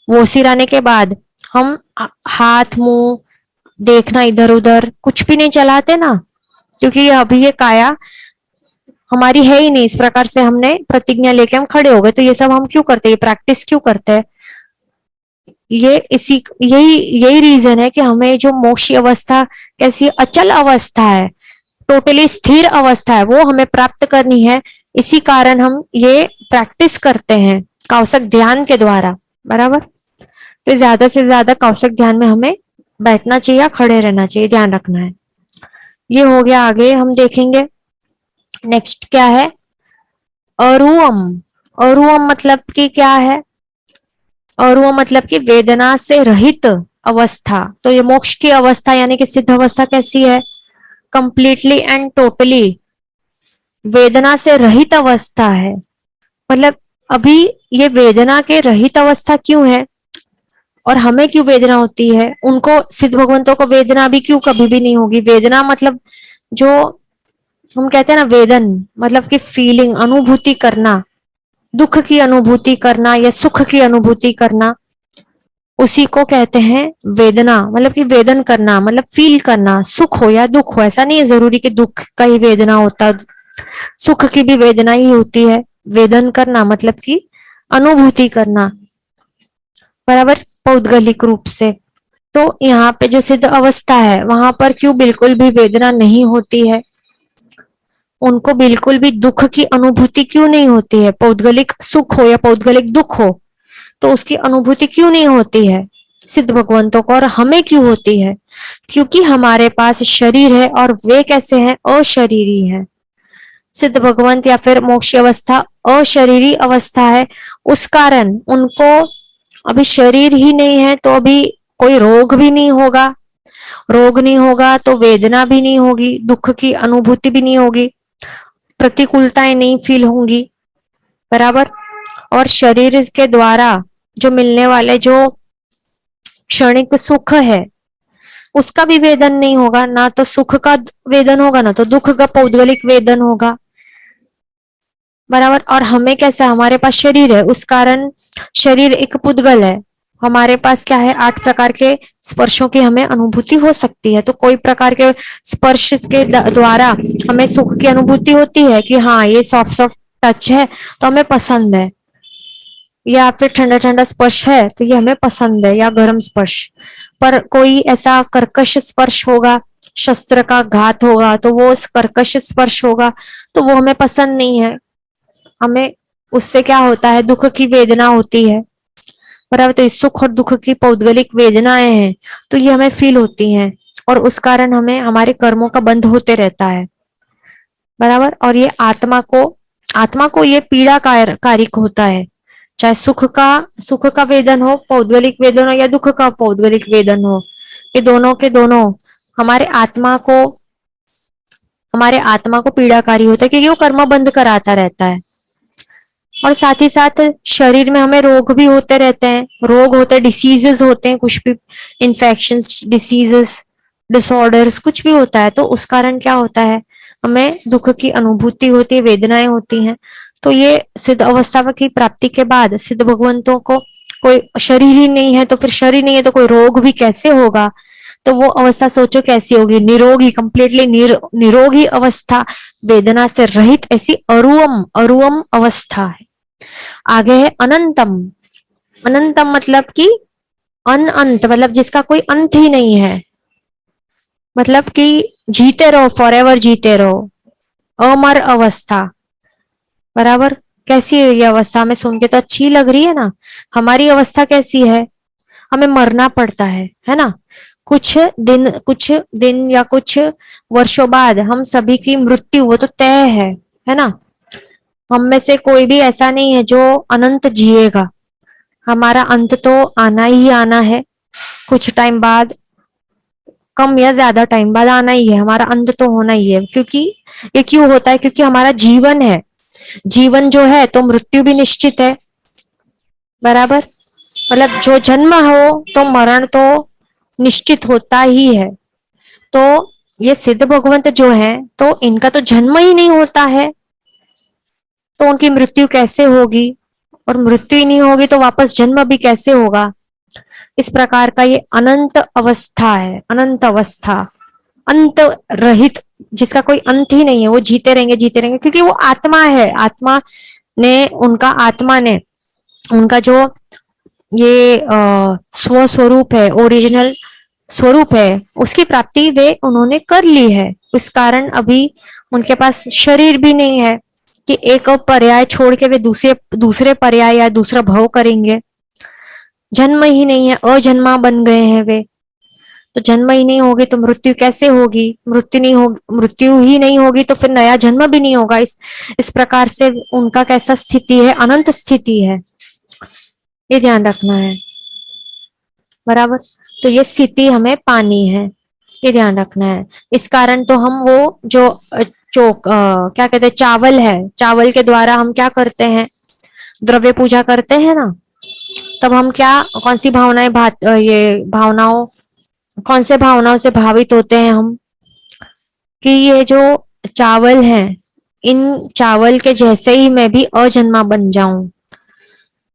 वो सिराने के बाद हम हाथ मुंह देखना इधर उधर कुछ भी नहीं चलाते ना, क्योंकि अभी ये काया हमारी है ही नहीं। इस प्रकार से हमने प्रतिज्ञा लेके हम खड़े हो गए। तो ये सब हम क्यों करते हैं, ये प्रैक्टिस क्यों करते हैं, ये इसी यही यही रीजन है कि हमें जो मोक्ष अवस्था कैसी अचल अवस्था है, टोटली स्थिर अवस्था है, वो हमें प्राप्त करनी है। इसी कारण हम ये प्रैक्टिस करते हैं कौशक ध्यान के द्वारा, बराबर। तो ज्यादा से ज्यादा कौशक ध्यान में हमें बैठना चाहिए, खड़े रहना चाहिए, ध्यान रखना है। ये हो गया। आगे हम देखेंगे नेक्स्ट क्या है, अरुवम। अरुवम मतलब कि क्या है, अरुवम मतलब कि वेदना से रहित अवस्था। तो ये मोक्ष की अवस्था यानी कि सिद्ध अवस्था कैसी है, कंप्लीटली एंड टोटली वेदना से रहित अवस्था है। मतलब अभी ये वेदना के रहित अवस्था क्यों है, और हमें क्यों वेदना होती है, उनको सिद्ध भगवंतों को वेदना भी क्यों कभी भी नहीं होगी। वेदना मतलब जो हम कहते हैं ना, वेदन मतलब कि फीलिंग, अनुभूति करना, दुख की अनुभूति करना या सुख की अनुभूति करना, उसी को कहते हैं वेदना। मतलब कि वेदन करना मतलब फील करना, सुख हो या दुख हो। ऐसा नहीं है जरूरी कि दुख का ही वेदना होता, सुख की भी वेदना ही होती है। वेदन करना मतलब कि अनुभूति करना, बराबर, पौद्गलिक रूप से। तो यहाँ पे जो सिद्ध अवस्था है वहां पर क्यों बिल्कुल भी वेदना नहीं होती है, उनको बिल्कुल भी दुख की अनुभूति क्यों नहीं होती है। पौद्गलिक सुख हो या पौद्गलिक दुख हो तो उसकी अनुभूति क्यों नहीं होती है सिद्ध भगवंतों को, और हमें क्यों होती है, क्योंकि हमारे पास शरीर है और वे कैसे हैं, अशरीरी है। सिद्ध भगवंत या फिर मोक्ष अवस्था अशरीरी अवस्था है, उस कारण उनको अभी शरीर ही नहीं है, तो अभी कोई रोग भी नहीं होगा। रोग नहीं होगा तो वेदना भी नहीं होगी, दुख की अनुभूति भी नहीं होगी, प्रतिकूलताएं नहीं फील होंगी, बराबर। और शरीर के द्वारा जो मिलने वाले जो क्षणिक सुख है उसका भी वेदन नहीं होगा, ना तो सुख का वेदन होगा ना तो दुख का पौद्गलिक वेदन होगा, बराबर। और हमें कैसा, हमारे पास शरीर है, उस कारण शरीर एक पुद्गल है। हमारे पास क्या है, 8 प्रकार के स्पर्शों की हमें अनुभूति हो सकती है। तो कोई प्रकार के स्पर्श के द्वारा हमें सुख की अनुभूति होती है कि हाँ ये सॉफ्ट सॉफ्ट टच है तो हमें पसंद है, या फिर ठंडा ठंडा स्पर्श है तो ये हमें पसंद है, या गर्म स्पर्श। पर कोई ऐसा कर्कश स्पर्श होगा, शस्त्र का घात होगा तो वो कर्कश स्पर्श होगा तो वो हमें पसंद नहीं है। हमें उससे क्या होता है, दुख की वेदना होती है, बराबर। तो इस सुख और दुख की पौद्गलिक वेदनाएं हैं तो ये हमें फील होती हैं, और उस कारण हमें हमारे कर्मों का बंध होते रहता है, बराबर। और ये आत्मा को ये पीड़ा कारक होता है, चाहे सुख का वेदन हो, पौद्गलिक वेदन हो, या दुख का पौद्गलिक वेदन हो। ये दोनों के दोनों हमारे आत्मा को पीड़ाकारी होता है, क्योंकि वो कर्म बंद कराता रहता है। और साथ ही साथ शरीर में हमें रोग भी होते रहते हैं, रोग होते हैं, डिसीजेस होते हैं, कुछ भी इन्फेक्शंस, डिसीजेस, डिसऑर्डर्स, कुछ भी होता है। तो उस कारण क्या होता है, हमें दुख की अनुभूति होती है, वेदनाएं होती हैं। तो ये सिद्ध अवस्था की प्राप्ति के बाद सिद्ध भगवंतों को कोई शरीर ही नहीं है, तो फिर शरीर नहीं है तो कोई रोग भी कैसे होगा। तो वो अवस्था सोचो कैसी होगी, निरोगी, कंप्लीटली निरोगी अवस्था, वेदना से रहित, ऐसी अरुवम अरुवम अवस्था है। आगे है अनंतम। अनंतम मतलब कि अनंत, मतलब जिसका कोई अंत ही नहीं है, मतलब कि जीते रहो, फॉर एवर जीते रहो, अमर अवस्था। बराबर। कैसी है ये अवस्था? हमें सुन के तो अच्छी लग रही है ना। हमारी अवस्था कैसी है? हमें मरना पड़ता है ना। कुछ दिन या कुछ वर्षों बाद हम सभी की मृत्यु, वो तो तय है ना। हम में से कोई भी ऐसा नहीं है जो अनंत जिएगा। हमारा अंत तो आना ही आना है, कुछ टाइम बाद, कम या ज्यादा टाइम बाद आना ही है, हमारा अंत तो होना ही है। क्योंकि ये क्यों होता है? क्योंकि हमारा जीवन है, जीवन जो है तो मृत्यु भी निश्चित है। बराबर। मतलब जो जन्म हो तो मरण तो निश्चित होता ही है। तो ये सिद्ध भगवंत जो है, तो इनका तो जन्म ही नहीं होता है, तो उनकी मृत्यु कैसे होगी? और मृत्यु ही नहीं होगी तो वापस जन्म भी कैसे होगा? इस प्रकार का ये अनंत अवस्था है, अनंत अवस्था, अंत रहित, जिसका कोई अंत ही नहीं है। वो जीते रहेंगे क्योंकि वो आत्मा है। आत्मा ने, उनका आत्मा ने, उनका जो ये स्व स्वरूप है, ओरिजिनल स्वरूप है, उसकी प्राप्ति वे उन्होंने कर ली है। उस कारण अभी उनके पास शरीर भी नहीं है कि एक पर्याय छोड़ के वे दूसरे दूसरे पर्याय या दूसरा भव करेंगे। जन्म ही नहीं है, अजन्मा बन गए हैं वे। तो जन्म ही नहीं होगी तो मृत्यु कैसे होगी? मृत्यु नहीं होगी, मृत्यु ही नहीं होगी तो फिर नया जन्म भी नहीं होगा। इस प्रकार से उनका कैसा स्थिति है? अनंत स्थिति है, ये ध्यान रखना है। बराबर। तो ये स्थिति हमें पानी है, ये ध्यान रखना है। इस कारण तो हम वो जो क्या कहते हैं, चावल है, चावल के द्वारा हम क्या करते हैं? द्रव्य पूजा करते हैं ना। तब हम क्या, कौन सी भावनाएं ये भावनाओं, कौन से भावनाओं से भावित होते हैं हम? कि ये जो चावल है, इन चावल के जैसे ही मैं भी अजन्मा बन जाऊं।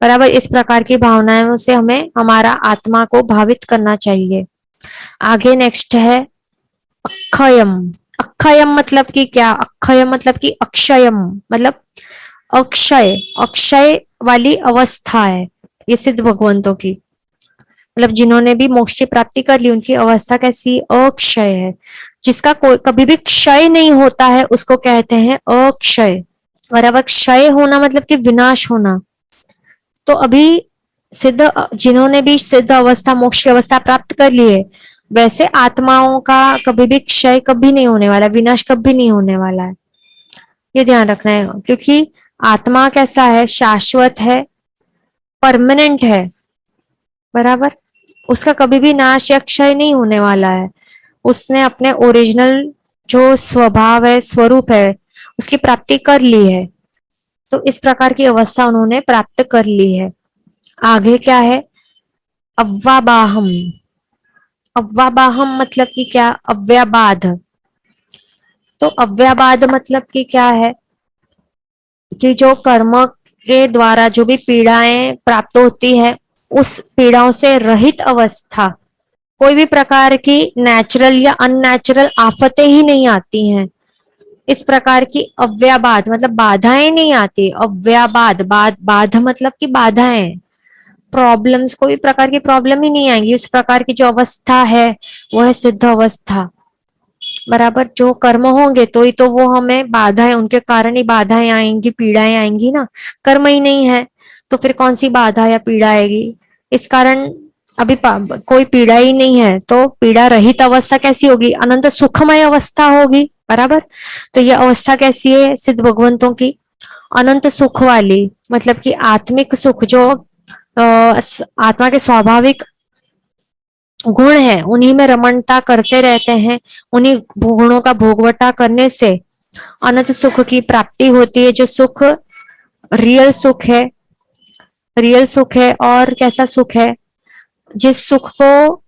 बराबर। इस प्रकार की भावनाओं से हमें हमारा आत्मा को भावित करना चाहिए। आगे नेक्स्ट है अक्षयम। अक्षयम मतलब कि क्या? अक्षयम मतलब कि अक्षयम, मतलब अक्षय, अक्षय वाली अवस्था है ये सिद्ध भगवंतों की। मतलब जिन्होंने भी मोक्ष की प्राप्ति कर ली, उनकी अवस्था कैसी? अक्षय है। जिसका कोई कभी भी क्षय नहीं होता है उसको कहते हैं अक्षय। बराबर। क्षय होना मतलब कि विनाश होना। तो अभी सिद्ध, जिन्होंने भी सिद्ध अवस्था, मोक्ष की अवस्था प्राप्त कर ली है, वैसे आत्माओं का कभी भी क्षय कभी नहीं होने वाला, विनाश कभी नहीं होने वाला है, ये ध्यान रखना है। क्योंकि आत्मा कैसा है? शाश्वत है, परमानेंट है। बराबर। उसका कभी भी नाश या क्षय नहीं होने वाला है। उसने अपने ओरिजिनल जो स्वभाव है, स्वरूप है, उसकी प्राप्ति कर ली है। तो इस प्रकार की अवस्था उन्होंने प्राप्त कर ली है। आगे क्या है? अव्वाबाहम। अव्वाबाहम मतलब कि क्या? अव्याबाध। तो अव्याबाध मतलब कि क्या है? कि जो कर्म के द्वारा जो भी पीड़ाएं प्राप्त होती है, उस पीड़ाओं से रहित अवस्था। कोई भी प्रकार की नेचुरल या अननेचुरल आफतें ही नहीं आती हैं। इस प्रकार की अव्याबाध मतलब बाधाएं नहीं आती। अव्याबाध, बाध मतलब कि बाधाएं, प्रॉब्लम्स, कोई प्रकार की प्रॉब्लम ही नहीं आएंगी। उस प्रकार की जो अवस्था है वो है सिद्ध अवस्था। बराबर। जो कर्म होंगे तो ही तो वो हमें बाधाएं, उनके कारण ही बाधाएं आएंगी, पीड़ाएं आएंगी ना। कर्म ही नहीं है तो फिर कौन सी बाधा या पीड़ा आएगी? इस कारण अभी कोई पीड़ा ही नहीं है तो पीड़ा रहित अवस्था कैसी होगी? अनंत सुखमय अवस्था होगी। बराबर। तो ये अवस्था कैसी है सिद्ध भगवंतों की? अनंत सुख वाली, मतलब कि आत्मिक सुख, जो आत्मा के स्वाभाविक गुण है, उन्हीं में रमणता करते रहते हैं। उन्हीं गुणों का भोगवटा करने से अनंत सुख की प्राप्ति होती है। जो सुख रियल सुख है, रियल सुख है। और कैसा सुख है? जिस सुख को,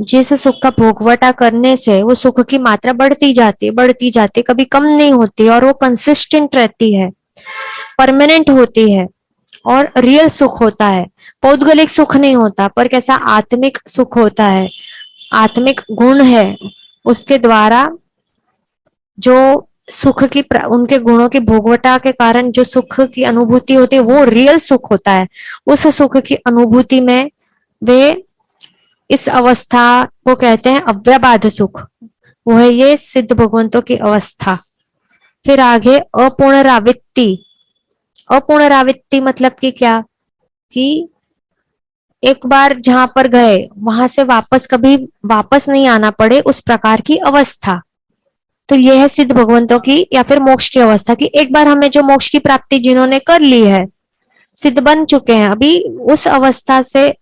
जिस सुख का भोगवटा करने से वो सुख की मात्रा बढ़ती जाती है, बढ़ती जाती है, कभी कम नहीं होती, और वो कंसिस्टेंट रहती है, परमानेंट होती है, और रियल सुख होता है। पौद्गलिक सुख नहीं होता, पर कैसा? आत्मिक सुख होता है। आत्मिक गुण है, उसके द्वारा जो सुख की उनके गुणों की भोगवटा के कारण जो सुख की अनुभूति होती है वो रियल सुख होता है। उस सुख की अनुभूति में वे इस अवस्था को कहते हैं अव्यबाध सुख। वो है ये सिद्ध भगवंतों की अवस्था। फिर आगे अपुनरावृत्ति। अपुनरावृत्ति मतलब कि क्या, कि एक बार जहां पर गए वहां से वापस कभी वापस नहीं आना पड़े, उस प्रकार की अवस्था। तो यह है सिद्ध भगवंतों की या फिर मोक्ष की अवस्था, कि एक बार हमें जो मोक्ष की प्राप्ति जिन्होंने कर ली है, सिद्ध बन चुके हैं, अभी उस अवस्था से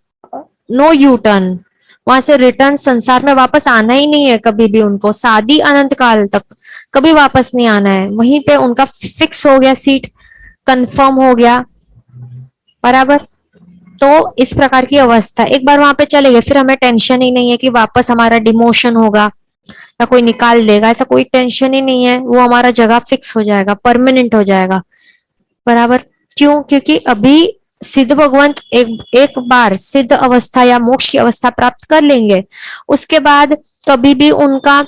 नो यू टर्न, वहां से रिटर्न संसार में वापस आना ही नहीं है कभी भी उनको, शादी अनंत काल तक कभी वापस नहीं आना है। वहीं पे उनका फिक्स हो गया, सीट कंफर्म हो गया, बराबर। तो इस प्रकार की अवस्था, एक बार वहां पे चले गए फिर हमें टेंशन ही नहीं है कि वापस हमारा डिमोशन होगा या कोई निकाल देगा, ऐसा कोई टेंशन ही नहीं है। वो हमारा जगह फिक्स हो जाएगा, परमानेंट हो जाएगा, बराबर। क्यों? क्योंकि अभी सिद्ध भगवंत एक बार सिद्ध अवस्था या मोक्ष की अवस्था प्राप्त कर लेंगे, उसके बाद कभी भी उनका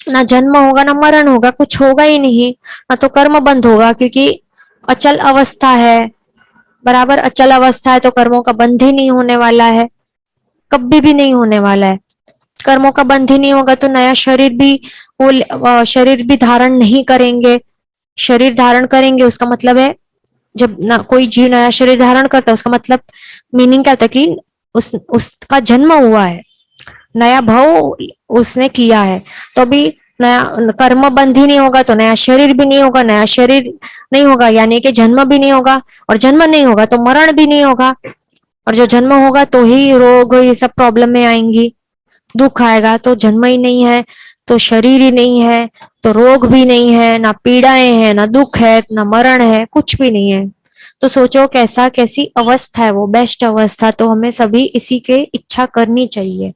ना जन्म होगा ना मरण होगा, कुछ होगा ही नहीं, ना तो कर्म बंद होगा, क्योंकि अचल अवस्था है, बराबर। अचल अवस्था है तो कर्मों का बंध ही नहीं होने वाला है, कभी भी नहीं होने वाला है। कर्मों का बंध ही नहीं होगा तो नया शरीर भी वो शरीर भी धारण नहीं करेंगे। शरीर धारण करेंगे उसका मतलब है, जब ना कोई जीव नया शरीर धारण करता है उसका मतलब मीनिंग क्या होता है, कि उसका जन्म हुआ है, नया भाव उसने किया है। तो अभी नया कर्म बंध ही नहीं होगा तो नया शरीर भी नहीं होगा, नया शरीर नहीं होगा यानी कि जन्म भी नहीं होगा, और जन्म नहीं होगा तो मरण भी नहीं होगा, और जो जन्म होगा तो ही रोग ये सब प्रॉब्लम में आएंगी, दुख आएगा। तो जन्म ही नहीं है तो शरीर ही नहीं है तो रोग भी नहीं है, ना पीड़ाएं हैं, ना दुख है, ना मरण है, कुछ भी नहीं है। तो सोचो कैसा कैसी अवस्था है वो, बेस्ट अवस्था। तो हमें सभी इसी के इच्छा करनी चाहिए,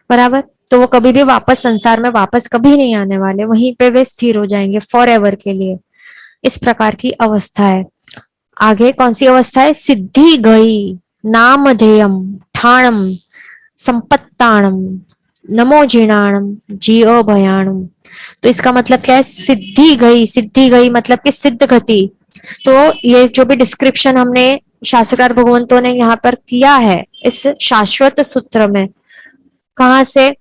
बराबर। तो वो कभी भी वापस संसार में वापस कभी नहीं आने वाले, वहीं पे वे स्थिर हो जाएंगे फॉर एवर के लिए। इस प्रकार की अवस्था है। आगे कौन सी अवस्था है? सिद्धि गई, नामधेयम, ठाणम, संपत्ताणम, नमो जिणाणम, जियो भयाणम। तो इसका मतलब क्या है? सिद्धि गई। सिद्धि गई मतलब कि सिद्ध गति। तो ये जो भी डिस्क्रिप्शन हमने शास्त्रकार भगवंतों ने यहाँ पर किया है इस शाश्वत सूत्र में, कहाँ से?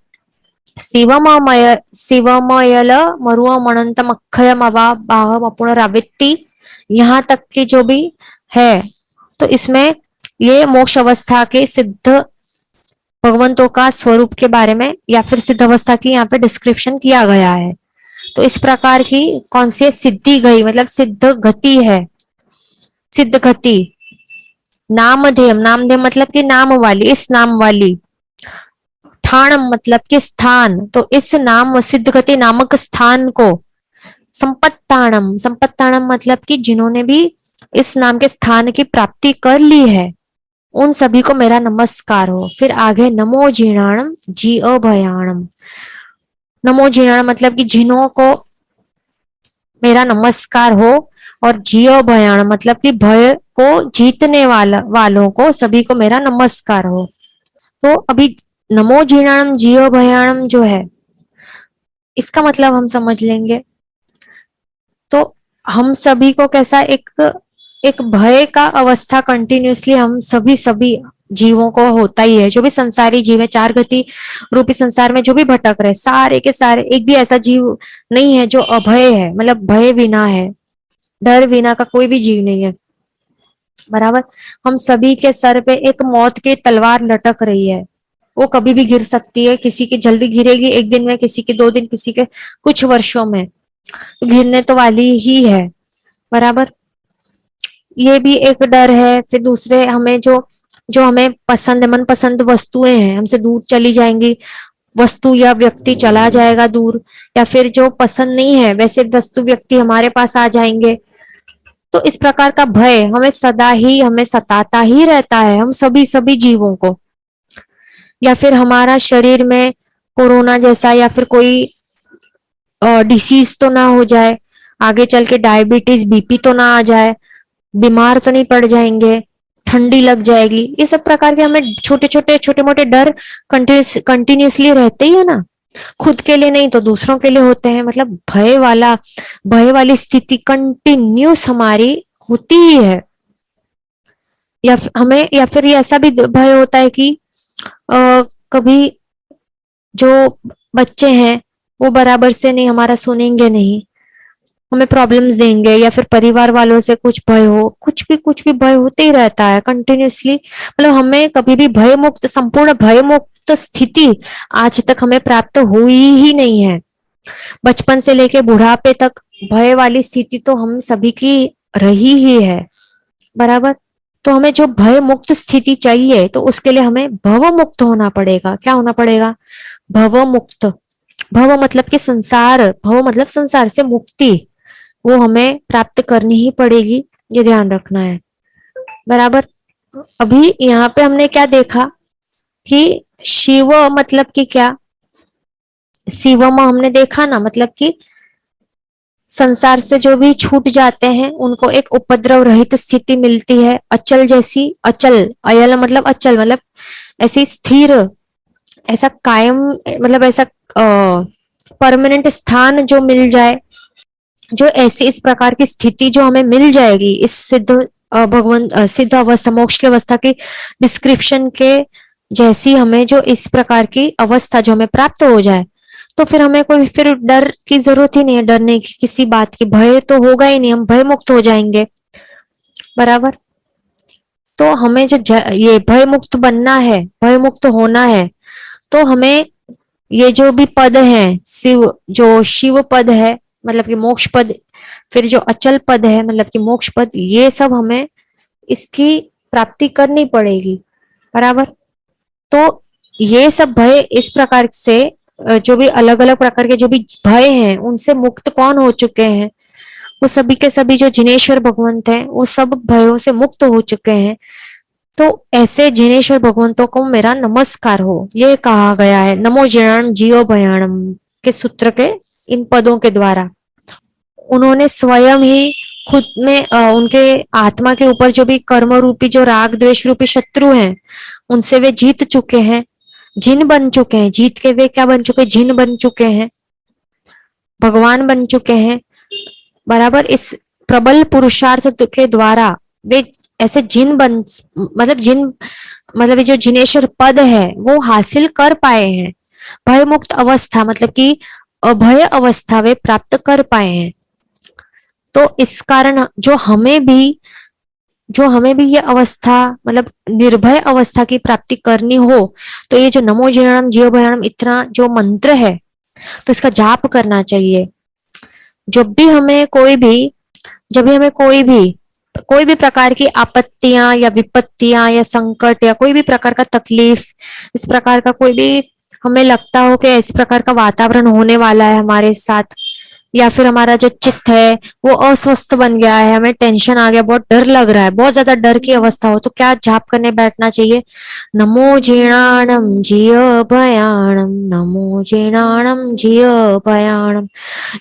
शिवमयल मरुअमणंतम अक्षयम अवा बाहम अपुनरावृत्ति, यहाँ तक की जो भी है, तो इसमें ये मोक्ष अवस्था के सिद्ध भगवंतों का स्वरूप के बारे में या फिर सिद्ध अवस्था की यहाँ पे डिस्क्रिप्शन किया गया है। तो इस प्रकार की कौन सी सिद्धि गई मतलब सिद्ध गति है, सिद्ध गति। नामधेयम, नामधेयम मतलब कि नाम वाली, इस नाम वाली। ठाणम मतलब कि स्थान, तो इस नाम सिद्ध गति नामक स्थान को। संपत्ताणम, संपत्ताणम मतलब कि जिन्होंने भी इस नाम के स्थान की प्राप्ति कर ली है उन सभी को मेरा नमस्कार हो। फिर आगे नमो जीर्णाणम जी अभयाणम। नमो जीर्णाणम मतलब कि जिन्हों को मेरा नमस्कार हो, और जियो भयाण मतलब कि भय को जीतने वालों को सभी को मेरा नमस्कार हो। तो अभी नमो जीर्णाणम जियो भयाणम जो है इसका मतलब हम समझ लेंगे। तो हम सभी को कैसा एक एक भय का अवस्था कंटिन्यूअसली हम सभी जीवों को होता ही है। जो भी संसारी जीव है, चार गति रूपी संसार में जो भी भटक रहे सारे के सारे, एक भी ऐसा जीव नहीं है जो अभय है, मतलब भय बिना है, डर बिना का कोई भी जीव नहीं है, बराबर। हम सभी के सर पे एक मौत की तलवार लटक रही है, वो कभी भी गिर सकती है। किसी की जल्दी गिरेगी एक दिन में, किसी के 2 दिन, किसी के कुछ वर्षों में, तो गिरने तो वाली ही है, बराबर। ये भी एक डर है। फिर दूसरे हमें जो जो हमें पसंद है, मनपसंद वस्तुएं हैं हमसे दूर चली जाएंगी, वस्तु या व्यक्ति चला जाएगा दूर, या फिर जो पसंद नहीं है वैसे वस्तु व्यक्ति हमारे पास आ जाएंगे। तो इस प्रकार का भय हमें सदा ही हमें सताता ही रहता है, हम सभी जीवों को। या फिर हमारा शरीर में कोरोना जैसा या फिर कोई डिसीज तो ना हो जाए, आगे चल के डायबिटीज बीपी तो ना आ जाए, बीमार तो नहीं पड़ जाएंगे, ठंडी लग जाएगी, ये सब प्रकार के हमें छोटे मोटे डर कंटिन्यूसली रहते ही है ना। खुद के लिए नहीं तो दूसरों के लिए होते हैं। मतलब भय वाली स्थिति कंटिन्यूस हमारी होती ही है। या फिर ये ऐसा भी भय होता है कि कभी जो बच्चे हैं वो बराबर से नहीं हमारा सुनेंगे नहीं, हमें प्रॉब्लम्स देंगे, या फिर परिवार वालों से कुछ भय हो, कुछ भी भय होते ही रहता है कंटिन्यूअसली। मतलब हमें कभी भी भय मुक्त, संपूर्ण भय मुक्त स्थिति आज तक हमें प्राप्त हुई ही नहीं है। बचपन से लेके बुढ़ापे तक भय वाली स्थिति तो हम सभी की रही ही है, बराबर। तो हमें जो भय मुक्त स्थिति चाहिए तो उसके लिए हमें भव मुक्त होना पड़ेगा। क्या होना पड़ेगा? भव मुक्त। भव मतलब कि संसार, भव मतलब संसार से मुक्ति, वो हमें प्राप्त करनी ही पड़ेगी, ये ध्यान रखना है, बराबर। अभी यहाँ पे हमने क्या देखा कि शिव मतलब कि क्या, शिवम हमने देखा ना, मतलब कि संसार से जो भी छूट जाते हैं उनको एक उपद्रव रहित स्थिति मिलती है, अचल जैसी। अचल, अयल मतलब अचल, मतलब ऐसी स्थिर, ऐसा कायम, मतलब ऐसा परमानेंट स्थान जो मिल जाए, जो ऐसी इस प्रकार की स्थिति जो हमें मिल जाएगी इस सिद्ध भगवान सिद्ध अवस्था, मोक्ष की अवस्था की डिस्क्रिप्शन के जैसी, हमें जो इस प्रकार की अवस्था जो हमें प्राप्त हो जाए, तो फिर हमें कोई फिर डर की जरूरत ही नहीं है, डरने की किसी बात की, भय तो होगा ही नहीं, हम भय मुक्त हो जाएंगे, बराबर। तो हमें जो ये भय मुक्त बनना है, भय मुक्त होना है, तो हमें ये जो भी पद है, शिव, जो शिव पद है मतलब कि मोक्ष पद, फिर जो अचल पद है मतलब कि मोक्ष पद, ये सब हमें इसकी प्राप्ति करनी पड़ेगी, बराबर। तो ये सब भय इस प्रकार से जो भी अलग अलग प्रकार के जो भी भय हैं उनसे मुक्त कौन हो चुके हैं, वो सभी के सभी जो जिनेश्वर भगवंत हैं वो सब भयों से मुक्त हो चुके हैं। तो ऐसे जिनेश्वर भगवंतों को मेरा नमस्कार हो, ये कहा गया है नमो जिणाम जियो भयाणम के सूत्र के इन पदों के द्वारा। उन्होंने स्वयं ही खुद में उनके आत्मा के ऊपर जो भी कर्म रूपी जो राग द्वेष रूपी शत्रु हैं उनसे वे जीत चुके हैं, जिन बन चुके हैं, जीत के वे क्या बन चुके हैं, जिन बन चुके हैं, भगवान बन चुके हैं, बराबर। इस प्रबल पुरुषार्थ के द्वारा वे ऐसे जिन बन, मतलब जिन, मतलब ये जो जिनेश्वर पद है वो हासिल कर पाए हैं, भय मुक्त अवस्था मतलब कि अभय अवस्था वे प्राप्त कर पाए हैं। तो इस कारण जो हमें भी ये अवस्था मतलब निर्भय अवस्था की प्राप्ति करनी हो, तो ये जो नमो जीर्णम जीव भयानम इतना जो मंत्र है तो इसका जाप करना चाहिए। जब भी हमें कोई भी जब भी हमें कोई भी प्रकार की आपत्तियां या विपत्तियां या संकट या कोई भी प्रकार का तकलीफ, इस प्रकार का कोई भी हमें लगता हो कि इस प्रकार का वातावरण होने वाला है हमारे साथ, या फिर हमारा जो चित्त है वो अस्वस्थ बन गया है, हमें टेंशन आ गया, बहुत डर लग रहा है, बहुत ज्यादा डर की अवस्था हो, तो क्या जाप करने बैठना चाहिए? नमो जीर्णाणम जिय भयाणम, नमो जीर्णाणम जिय भयाणम।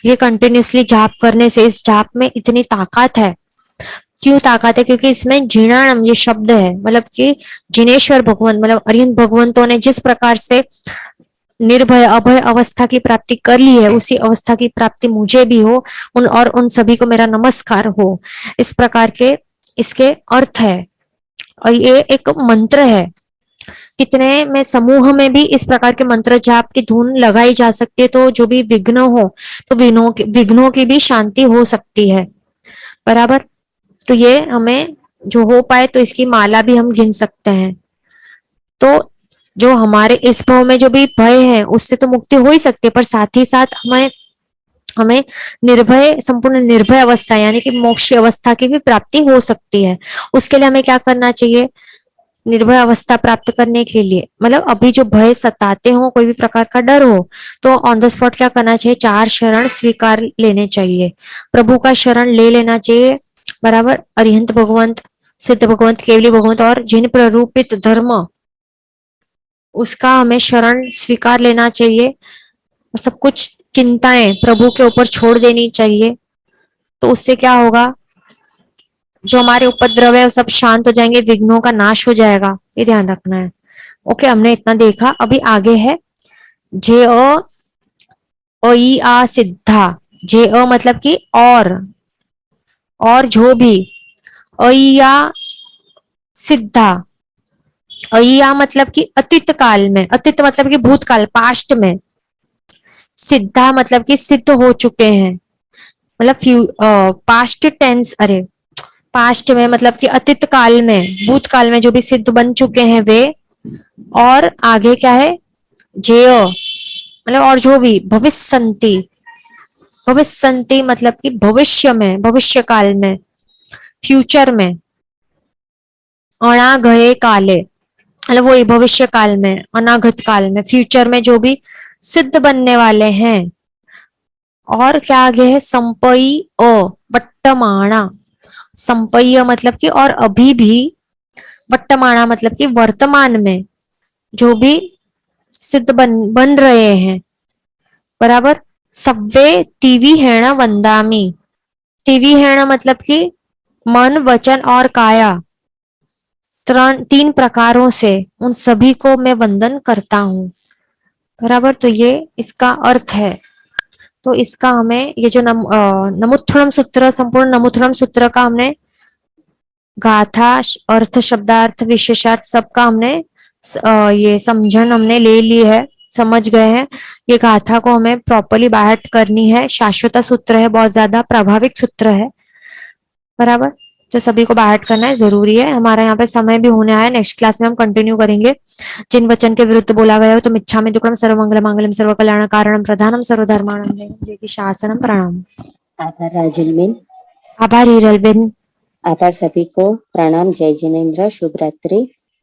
ये कंटिन्यूसली जाप करने से, इस जाप में इतनी ताकत है। क्यों ताकत है? क्योंकि इसमें जीणाणम ये शब्द है, मतलब कि जिनेश्वर भगवंत मतलब अरिहंत भगवंतों ने जिस प्रकार से निर्भय अभय अवस्था की प्राप्ति कर ली है, उसी अवस्था की प्राप्ति मुझे भी हो, उन सभी को मेरा नमस्कार हो, इस प्रकार के इसके अर्थ है। और ये एक मंत्र है, कितने में समूह में भी इस प्रकार के मंत्र जाप की धुन लगाई जा सकती है, तो जो भी विघ्न हो तो विघ्नों की भी शांति हो सकती है, बराबर। तो ये हमें जो हो पाए तो इसकी माला भी हम गिन सकते हैं। तो जो हमारे इस भाव में जो भी भय है उससे तो मुक्ति हो ही सकती है, पर साथ ही साथ हमें हमें निर्भय, संपूर्ण निर्भय अवस्था यानी कि मोक्ष अवस्था की भी प्राप्ति हो सकती है। उसके लिए हमें क्या करना चाहिए? निर्भय अवस्था प्राप्त करने के लिए मतलब अभी जो भय सताते हो, कोई भी प्रकार का डर हो, तो ऑन द स्पॉट क्या करना चाहिए? 4 शरण स्वीकार लेने चाहिए, प्रभु का शरण ले लेना चाहिए, बराबर। अरिहंत भगवंत, सिद्ध भगवंत, केवली भगवंत और जिन प्ररूपित धर्म, उसका हमें शरण स्वीकार लेना चाहिए। और सब कुछ चिंताएं प्रभु के ऊपर छोड़ देनी चाहिए। तो उससे क्या होगा? जो हमारे उपद्रव है वो सब शांत हो जाएंगे, विघ्नों का नाश हो जाएगा, ये ध्यान रखना है। ओके, हमने इतना देखा, अभी आगे है जे अ ई आ सिद्धा, जे अ मतलब कि और जो भी, अ ई आ सिद्धा, अ ई आ मतलब कि अतीत काल में, अतीत मतलब कि भूतकाल पास्ट में, सिद्धा मतलब कि सिद्ध हो चुके हैं, मतलब पास्ट टेंस, अरे पास्ट में मतलब कि अतीत काल में, भूतकाल में जो भी सिद्ध बन चुके हैं वे, और आगे क्या है, जेय मतलब और जो भी, भविष्यंति, भविष्यंति मतलब कि भविष्य में, भविष्य काल में, फ्यूचर में, अनागये काले मतलब वही भविष्य काल में, अनागत काल में, फ्यूचर में जो भी सिद्ध बनने वाले हैं। और क्या आगे है, संपयी अ वर्तमाना, संपय्य मतलब कि और अभी भी, वर्तमाना मतलब कि वर्तमान में जो भी सिद्ध बन रहे हैं, बराबर। सव्वे तीवी हेण वंदामी, तीवी हेण मतलब कि मन वचन और काया, तीन प्रकारों से उन सभी को मैं वंदन करता हूँ, बराबर। तो ये इसका अर्थ है। तो इसका हमें ये जो नमुत्थुणम सूत्र, संपूर्ण नमुत्थुणम सूत्र का हमने गाथा, अर्थ, शब्दार्थ, विशेषार्थ सबका हमने ये समझन हमने ले ली है, समझ गए हैं। ये गाथा को हमें प्रॉपरली बाहर करनी है, शाश्वत सूत्र है, बहुत ज्यादा प्रभाविक सूत्र है, बराबर। तो सभी को बाहर करना है, जरूरी है। हमारा यहाँ पे समय भी होने आया, नेक्स्ट क्लास में हम कंटिन्यू करेंगे। जिन वचन के विरुद्ध बोला गया हो तो मिच्छामि दुक्कडम सर्वमंगल मांगल्यम सर्वकल्याण कारणम प्रधानम सर्वधर्माणं शासनम प्रणाम। आभार राजुलबेन। आभार हिरलबेन। आभार सभी को, प्रणाम, जय जिनेन्द्र, शुभ रात्रि।